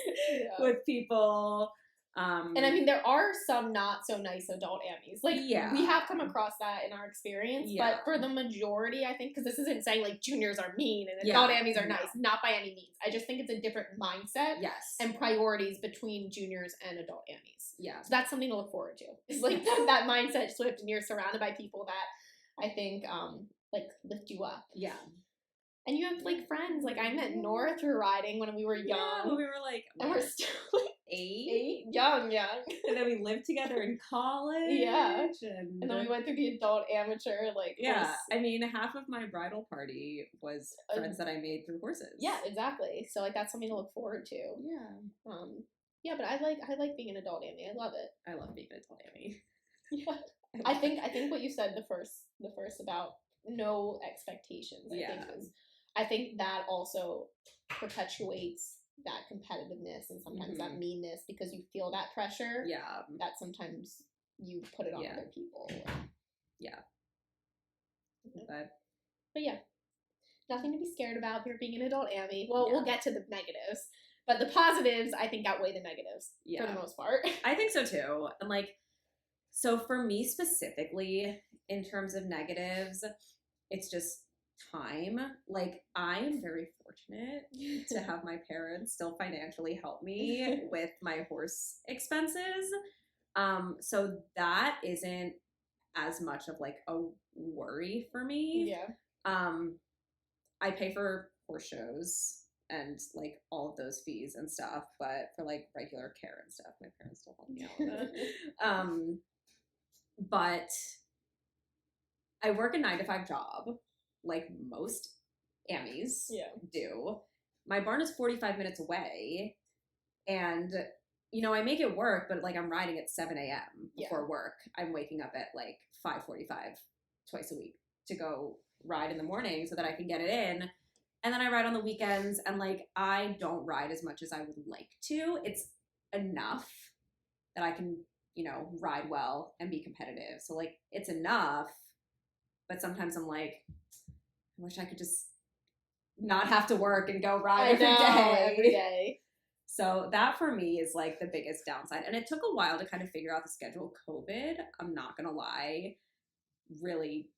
with people. And I mean, there are some not so nice adult Ammys. Like, we have come across that in our experience, but for the majority, I think, because this isn't saying, like, juniors are mean and adult Ammys are nice, not by any means. I just think it's a different mindset and priorities between juniors and adult Ammys. Yeah. So that's something to look forward to. It's like that mindset shift, and you're surrounded by people that I think, like, lift you up. Yeah. And you have, like, friends. Like, I met Nora through riding when we were young. Yeah, when we were, like, and we're still, like, 8? Young. And then we lived together in college. Yeah. And then we went through the adult amateur, like... Yeah. I mean, half of my bridal party was friends that I made through horses. Yeah, exactly. So, like, that's something to look forward to. Yeah. Yeah, but I like being an adult Ammy. I love it. I love being an adult Ammy. Yeah. I think what you said the first about no expectations, I think that also perpetuates that competitiveness and sometimes that meanness because you feel that pressure. Yeah. That sometimes you put it on other people. Yeah. But yeah. Nothing to be scared about if you're being an adult Ammy. Well, we'll get to the negatives. But the positives, I think, outweigh the negatives for the most part. I think so too. And, like, so for me specifically, in terms of negatives, it's just time. Like, I'm very fortunate to have my parents still financially help me with my horse expenses. So that isn't as much of, like, a worry for me. Yeah. I pay for horse shows and, like, all of those fees and stuff, but for, like, regular care and stuff, my parents still help me out with it. But I work a 9-to-5 job, like most Ammys do. My barn is 45 minutes away, and, you know, I make it work, but, like, I'm riding at 7 a.m. before work. I'm waking up at, like, 5:45 twice a week to go ride in the morning so that I can get it in. And then I ride on the weekends, and, like, I don't ride as much as I would like to. It's enough, that I can, you know, ride well and be competitive. So like it's enough, but sometimes I'm like, I wish I could just not have to work and go ride every day. So that for me is like the biggest downside. And it took a while to kind of figure out the schedule. COVID, I'm not gonna lie, really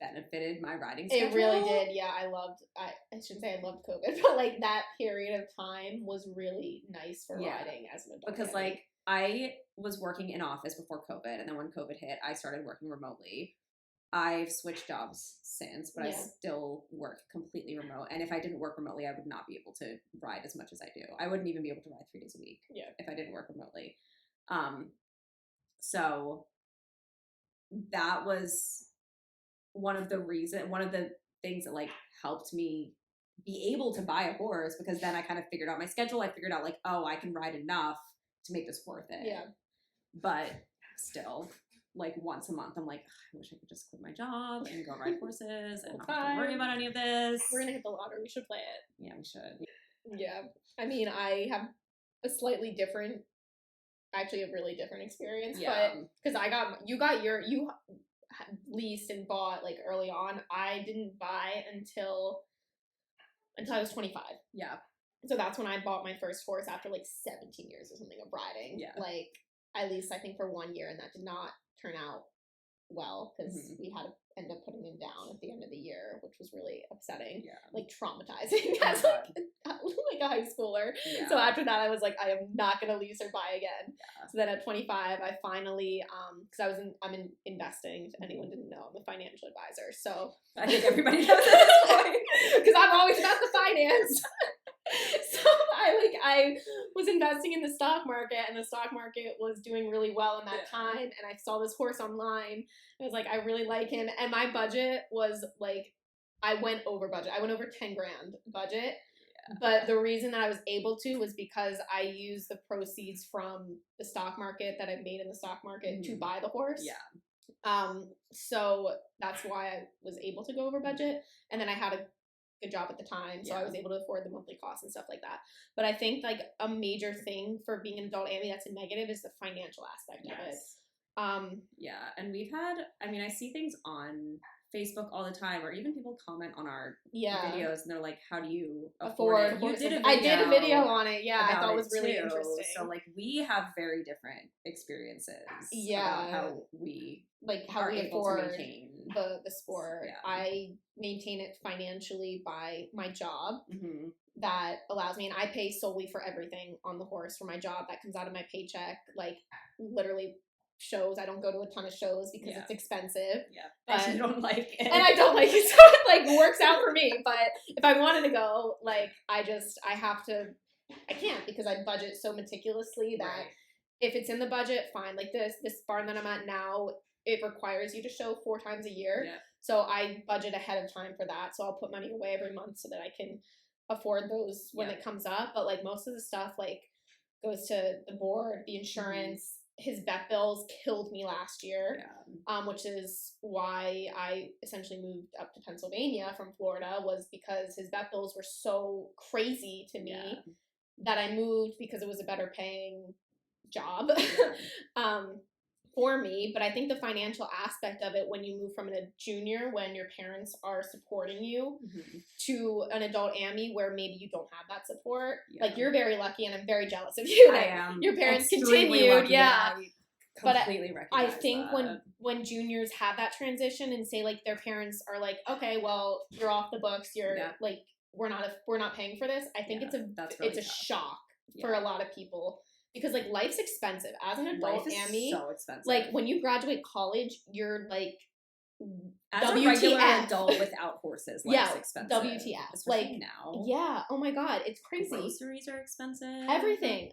benefited my riding schedule. It really did. Yeah, I shouldn't say I loved COVID, but like that period of time was really nice for riding as an adult. Because like I was working in office before COVID, and then when COVID hit, I started working remotely. I've switched jobs since, but I still work completely remote. And if I didn't work remotely, I would not be able to ride as much as I do. I wouldn't even be able to ride 3 days a week if I didn't work remotely. So that was one of the things that like helped me be able to buy a horse, because then I kind of figured out my schedule. I figured out like, oh, I can ride enough to make this worth it. Yeah. But still, like once a month, I'm like, I wish I could just quit my job and go ride horses and not have to worry about any of this. We're gonna hit the lottery. We should play it. Yeah, we should. Yeah. I mean, I have a slightly different, actually a really different experience. Yeah. But because you leased and bought like early on. I didn't buy until I was 25. Yeah. So that's when I bought my first horse after like 17 years or something of riding. Yeah. Like I leased, I think, for 1 year, and that did not turn out well because we had to end up putting him down at the end of the year, which was really upsetting. Yeah. Like traumatizing as like a high schooler. Yeah. So after that, I was like, I am not gonna lease or buy again. Yeah. So then at 25, I finally, because I'm in investing. If anyone didn't know, I'm a financial advisor. So I think everybody knows at this point because I'm always about the finance. So I was investing in the stock market, and the stock market was doing really well in that time, and I saw this horse online. I was like, I really like him, and my budget was like, I went over budget. I went over 10 grand budget. Yeah. But the reason that I was able to was because I used the proceeds from the stock market that I made in the stock market to buy the horse. Yeah. So that's why I was able to go over budget, and then I had a good job at the time, so I was able to afford the monthly costs and stuff like that. But I think like a major thing for being an adult Ammy that's a negative is the financial aspect of it. Yeah, and we've had, I mean, I see things on Facebook all the time, or even people comment on our videos, and they're like, how do you afford it? I did a video on it. Yeah, I thought it was really interesting. So like we have very different experiences about how we afford to maintain the sport. Yeah. I maintain it financially by my job. That allows me, and I pay solely for everything on the horse for my job. That comes out of my paycheck, like literally. Shows, I don't go to a ton of shows because it's expensive. Yeah, and you don't like it, and I don't like it, so it like works out for me. But if I wanted to go, like I can't, because I budget so meticulously that if it's in the budget, fine. Like this barn that I'm at now, it requires you to show 4 times a year, so I budget ahead of time for that. So I'll put money away every month so that I can afford those when it comes up. But like most of the stuff like goes to the board, the insurance. His vet bills killed me last year, which is why I essentially moved up to Pennsylvania from Florida, was because his vet bills were so crazy to me that I moved because it was a better paying job for me. But I think the financial aspect of it, when you move from a junior, when your parents are supporting you, to an adult Ammy where maybe you don't have that support, like you're very lucky, and I'm very jealous of you. I am. Your parents continued, But I think when juniors have that transition and say like their parents are like, okay, well you're off the books, you're like we're not paying for this. I think it's a shock for a lot of people. Because, like, life's expensive. As an adult Ammy, so expensive. Like, when you graduate college, you're, like, as WTF. A regular adult without horses, life's expensive. WTF. Like, now. Yeah. Oh, my God. It's crazy. Groceries are expensive. Everything.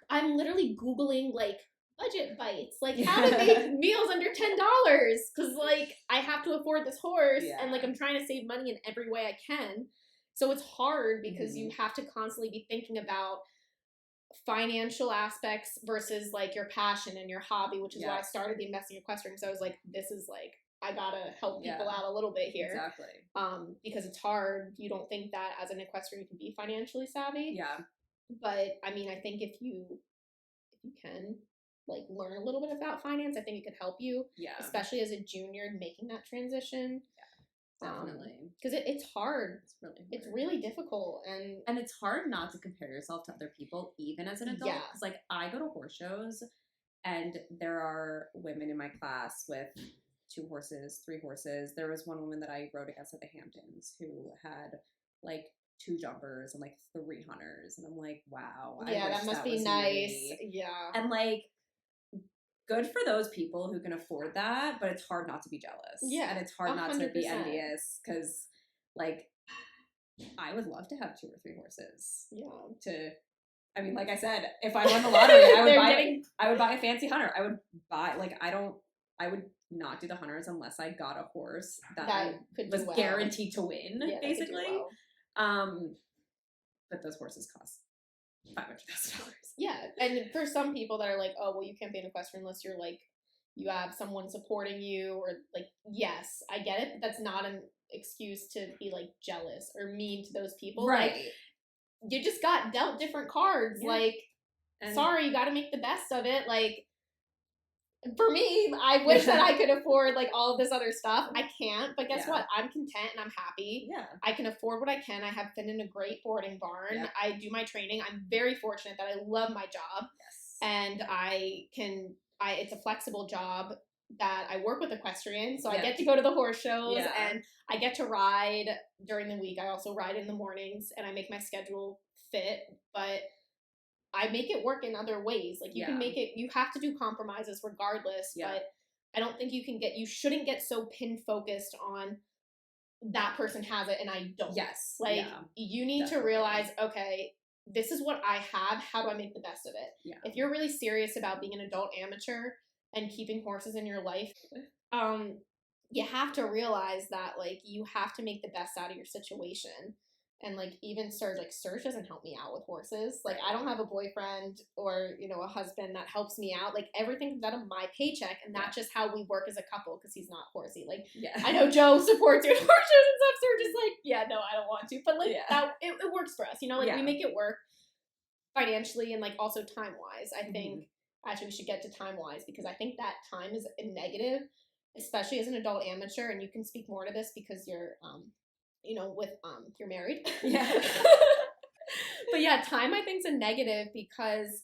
I'm literally Googling, like, budget bites. Like, how to make meals under $10. Because, like, I have to afford this horse. Yeah. And, like, I'm trying to save money in every way I can. So it's hard because you have to constantly be thinking about financial aspects versus like your passion and your hobby, which is why I started the investing equestrian. So I was like, this is like, I gotta help people out a little bit here. Exactly. Because it's hard. You don't think that as an equestrian you can be financially savvy. Yeah. But I mean, I think if you you can like learn a little bit about finance. I think it could help you, especially as a junior making that transition. Definitely, because it's hard. It's really difficult, and it's hard not to compare yourself to other people, even as an adult. Because like I go to horse shows, and there are women in my class with 2 horses, 3 horses. There was one woman that I rode against at the Hamptons who had like 2 jumpers and like 3 hunters, and I'm like, wow, I wish that must be nice. Me. Yeah, and like, good for those people who can afford that, but it's hard not to be jealous. Yeah, and it's hard 100%. Not to be envious, because like I would love to have 2 or 3 horses. Yeah. I mean, like I said, if I won the lottery, I would buy a fancy hunter. I would buy I would not do the hunters unless I got a horse that was guaranteed to win, basically. But those horses cost $500,000. Yeah, and for some people that are like, oh, well, you can't be an equestrian unless you're like, you have someone supporting you, or like, yes, I get it, but that's not an excuse to be like jealous or mean to those people. Right. Like, you just got dealt different cards. Yeah. Like, sorry, you got to make the best of it. Like, for me, I wish that I could afford like all of this other stuff. I can't, but guess what? I'm content and I'm happy. Yeah. I can afford what I can. I have been in a great boarding barn. Yeah. I do my training. I'm very fortunate that I love my job. Yes. And it's a flexible job that I work with equestrians. So I get to go to the horse shows and I get to ride during the week. I also ride in the mornings and I make my schedule fit, but I make it work in other ways. Like, you can make it, you have to do compromises regardless, but I don't think you shouldn't get so pin focused on that person has it and I don't. Yes. Like, you need to realize, okay, this is what I have. How do I make the best of it? Yeah. If you're really serious about being an adult amateur and keeping horses in your life, you have to realize that, like, you have to make the best out of your situation. And, like, even Serge doesn't help me out with horses. Like, I don't have a boyfriend or, you know, a husband that helps me out. Like, everything comes out of my paycheck, and that's just how we work as a couple, because he's not horsey. Like, I know Joe supports your horses and stuff. Serge is like, yeah, no, I don't want to. But, like, it works for us. You know, like, we make it work financially and, like, also time-wise. I think, actually, we should get to time-wise, because I think that time is a negative, especially as an adult amateur, and you can speak more to this because you're, you know, you're married. Yeah. But yeah, time I think is a negative because,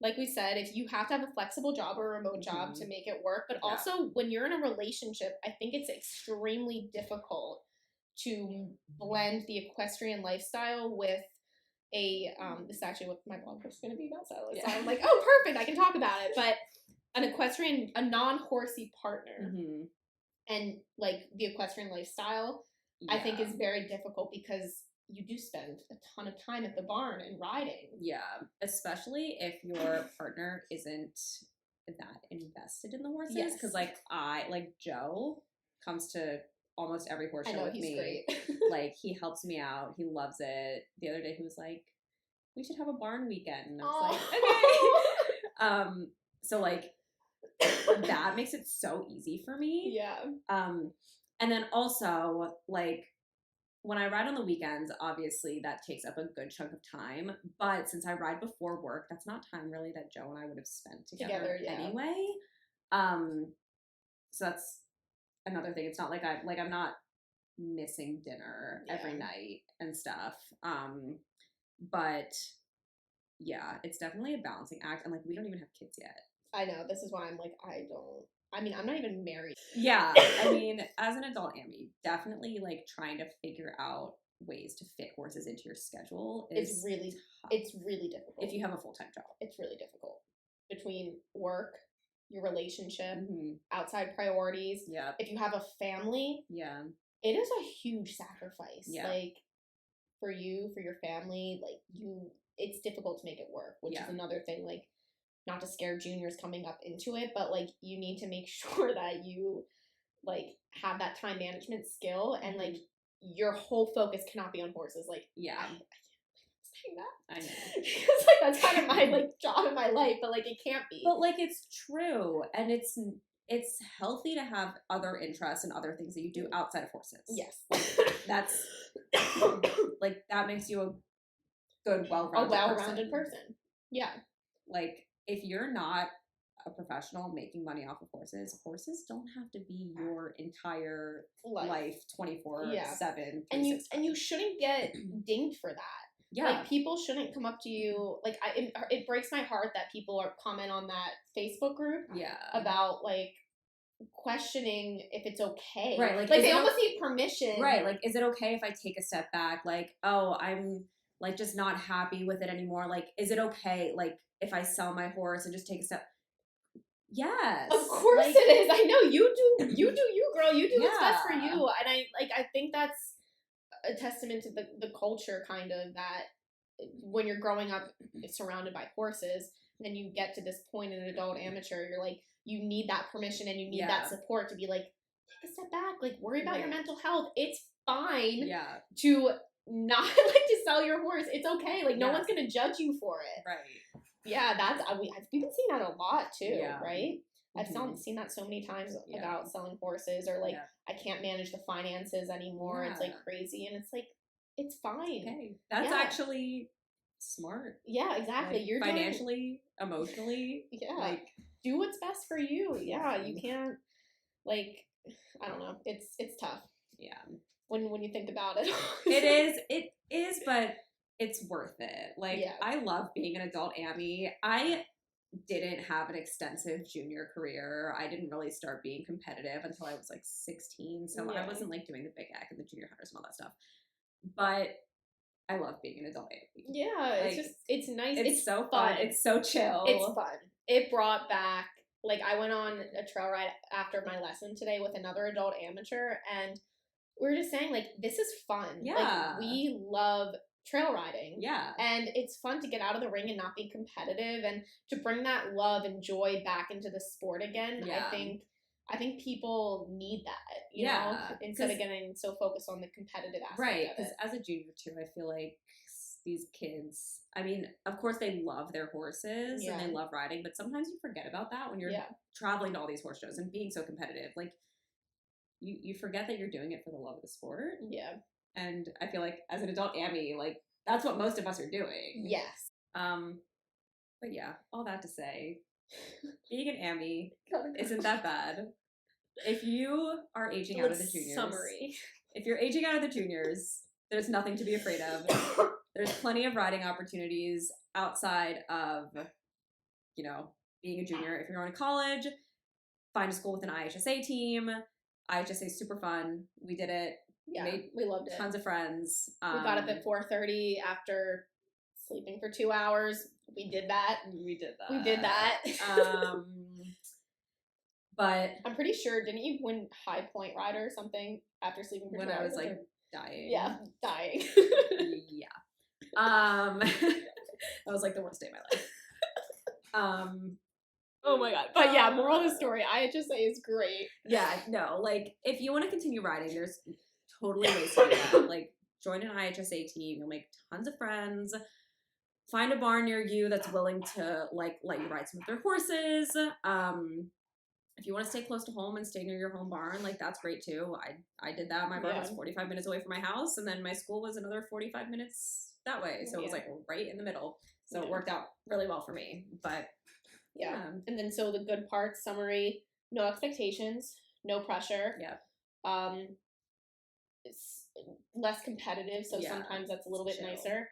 like we said, if you have to have a flexible job or a remote job to make it work, but also when you're in a relationship, I think it's extremely difficult to blend the equestrian lifestyle with this is actually what my blog post is going to be about. So I'm like, oh, perfect, I can talk about it. But an equestrian, a non-horsey partner, and like the equestrian lifestyle, I think is very difficult because you do spend a ton of time at the barn and riding. Yeah, especially if your partner isn't that invested in the horses. Because like Joe comes to almost every horse show with me. Great. Like, he helps me out. He loves it. The other day he was like, we should have a barn weekend. And I was like, okay. So like, that makes it so easy for me. Yeah. And then also, like, when I ride on the weekends, obviously that takes up a good chunk of time. But since I ride before work, that's not time really that Joe and I would have spent together anyway. So that's another thing. It's not like I'm not missing dinner every night and stuff. But yeah, it's definitely a balancing act. And like, we don't even have kids yet. I know. This is why I'm like, I'm not even married. Yeah. I mean, as an adult Ammy, definitely like trying to figure out ways to fit horses into your schedule is really difficult. If you have a full-time job. It's really difficult. Between work, your relationship, outside priorities. Yeah. If you have a family. Yeah. It is a huge sacrifice. Yeah. Like, for you, for your family, like, it's difficult to make it work, which is another thing, like, not to scare juniors coming up into it, but like, you need to make sure that you like have that time management skill and like your whole focus cannot be on horses. Like, I can't saying that. I know. Because like, that's kind of my like job in my life, but like, it can't be. But like, it's true. And it's healthy to have other interests and other things that you do outside of horses. Yes. Like, that's like, that makes you a good, well-rounded person. Yeah. Like, if you're not a professional making money off of horses don't have to be your entire life 24/7. And you shouldn't get dinged for that. Yeah. Like, people shouldn't come up to you. Like, it breaks my heart that people comment on that Facebook group. Yeah. About, like, questioning if it's okay. Right. Like they almost need permission. Right. Like, is it okay if I take a step back? Like, oh, I'm, like, just not happy with it anymore. Like, is it okay, like, if I sell my horse and just take a step? Yes. Of course it is. I know you do you, girl. You do what's best for you. And I think that's a testament to the culture, kind of, that when you're growing up surrounded by horses, and then you get to this point in an adult amateur, you're like, you need that permission and you need that support to be like, take a step back, like, worry about your mental health. It's fine to not like to sell your horse. It's okay. Like, no one's gonna judge you for it. Right. Yeah, we've been seeing that a lot too, right? I've seen that so many times about selling horses, or like, I can't manage the finances anymore. It's like crazy, and it's like, it's fine. Okay. That's actually smart. Yeah, exactly. Like, you're financially, emotionally. Like, do what's best for you. Yeah, you can't, like, I don't know. It's tough. Yeah. When you think about it. It is, but it's worth it. Like, I love being an adult Ammy. I didn't have an extensive junior career. I didn't really start being competitive until I was like 16. So I wasn't like doing the big act and the junior hunters and all that stuff. But I love being an adult Ammy. Yeah, like, it's nice. It's so fun. It's so chill. It's fun. It brought back, like, I went on a trail ride after my lesson today with another adult amateur, and we were just saying, like, this is fun. Yeah. Like, we love trail riding. Yeah. And it's fun to get out of the ring and not be competitive, and to bring that love and joy back into the sport again. Yeah. I think people need that, you know, instead of getting so focused on the competitive aspect. Right, because as a junior too, I feel like these kids, I mean, of course they love their horses and they love riding, but sometimes you forget about that when you're traveling to all these horse shows and being so competitive. Like, you forget that you're doing it for the love of the sport. Yeah. And I feel like as an adult Ammy, like, that's what most of us are doing. Yes. But yeah, all that to say, being an Ammy isn't that bad. If you are aging out of the juniors. Summary. If you're aging out of the juniors, there's nothing to be afraid of. There's plenty of riding opportunities outside of, you know, being a junior. If you're going to college, find a school with an IHSA team. IHSA is super fun. We did it. Yeah, we loved it. Tons of friends. We got up at 4:30 after sleeping for 2 hours. We did that. But I'm pretty sure, didn't you win High Point Rider or something after sleeping for 2 hours? When I was like dying. Yeah, dying. Yeah. That was like the worst day of my life. Oh my god. But yeah, moral of the story, IHSA is great. Yeah, no, like, if you want to continue riding, there's totally ways to do that. Like, join an IHSA team, you'll make tons of friends. Find a barn near you that's willing to, like, let you ride some of their horses. If you want to stay close to home and stay near your home barn, like, that's great too. I did that. My barn was 45 minutes away from my house, and then my school was another 45 minutes that way. So it was like right in the middle. So it worked out really well for me. But yeah. And then, so the good parts, summary: no expectations, no pressure. Yeah. It's less competitive, so sometimes that's a little bit nicer.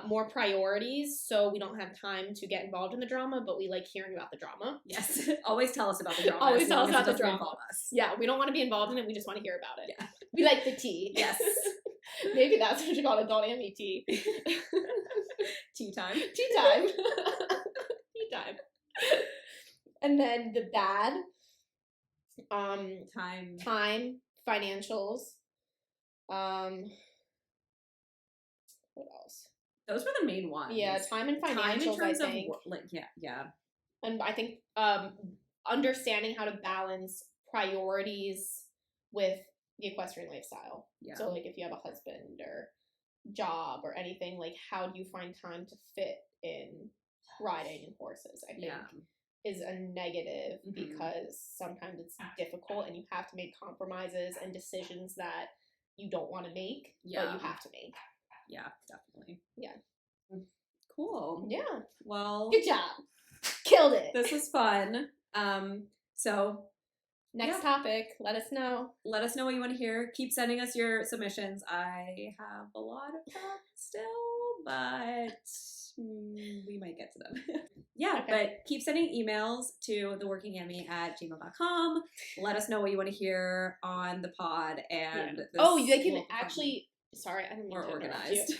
More priorities, so we don't have time to get involved in the drama, but we like hearing about the drama. Yes. Always tell us about the drama. Always tell us about the drama. Yeah, we don't want to be involved in it, we just want to hear about it. Yeah. We like the tea. Yes. Maybe that's what you call Adult Ammy tea. Tea time. Tea time. Tea time. And then the bad, time, financials, what else? Those were the main ones. Yeah, time and financials, time in terms, I think. Of, like, yeah. And I think understanding how to balance priorities with the equestrian lifestyle. Yeah. So, like, if you have a husband or job or anything, like, how do you find time to fit in riding and horses, I think, is a negative, because sometimes it's difficult and you have to make compromises and decisions that you don't want to make, but you have to make. Yeah, definitely. Yeah. Cool. Yeah. Well, good job. Killed it. This was fun. So next topic. Let us know. Let us know what you want to hear. Keep sending us your submissions. I have a lot of them still, but we might get to them. But keep sending emails to theworkingammy@gmail.com. Let us know what you want to hear on the pod, and they can actually. Sorry, I didn't mean more to organized.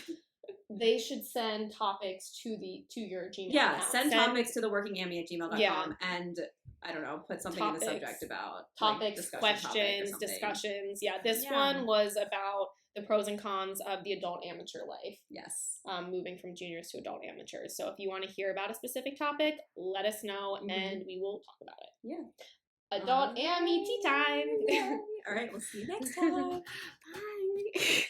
They should send topics to your Gmail. Yeah, send topics to theworkingammy@gmail.com, and I don't know, put something topics, in the subject about topics, questions, discussions. Yeah, this one was about the pros and cons of the adult amateur life. Yes. Moving from juniors to adult amateurs. So if you want to hear about a specific topic, let us know and we will talk about it. Yeah. Adult Ammy tea time. All right, we'll see you next time. Bye.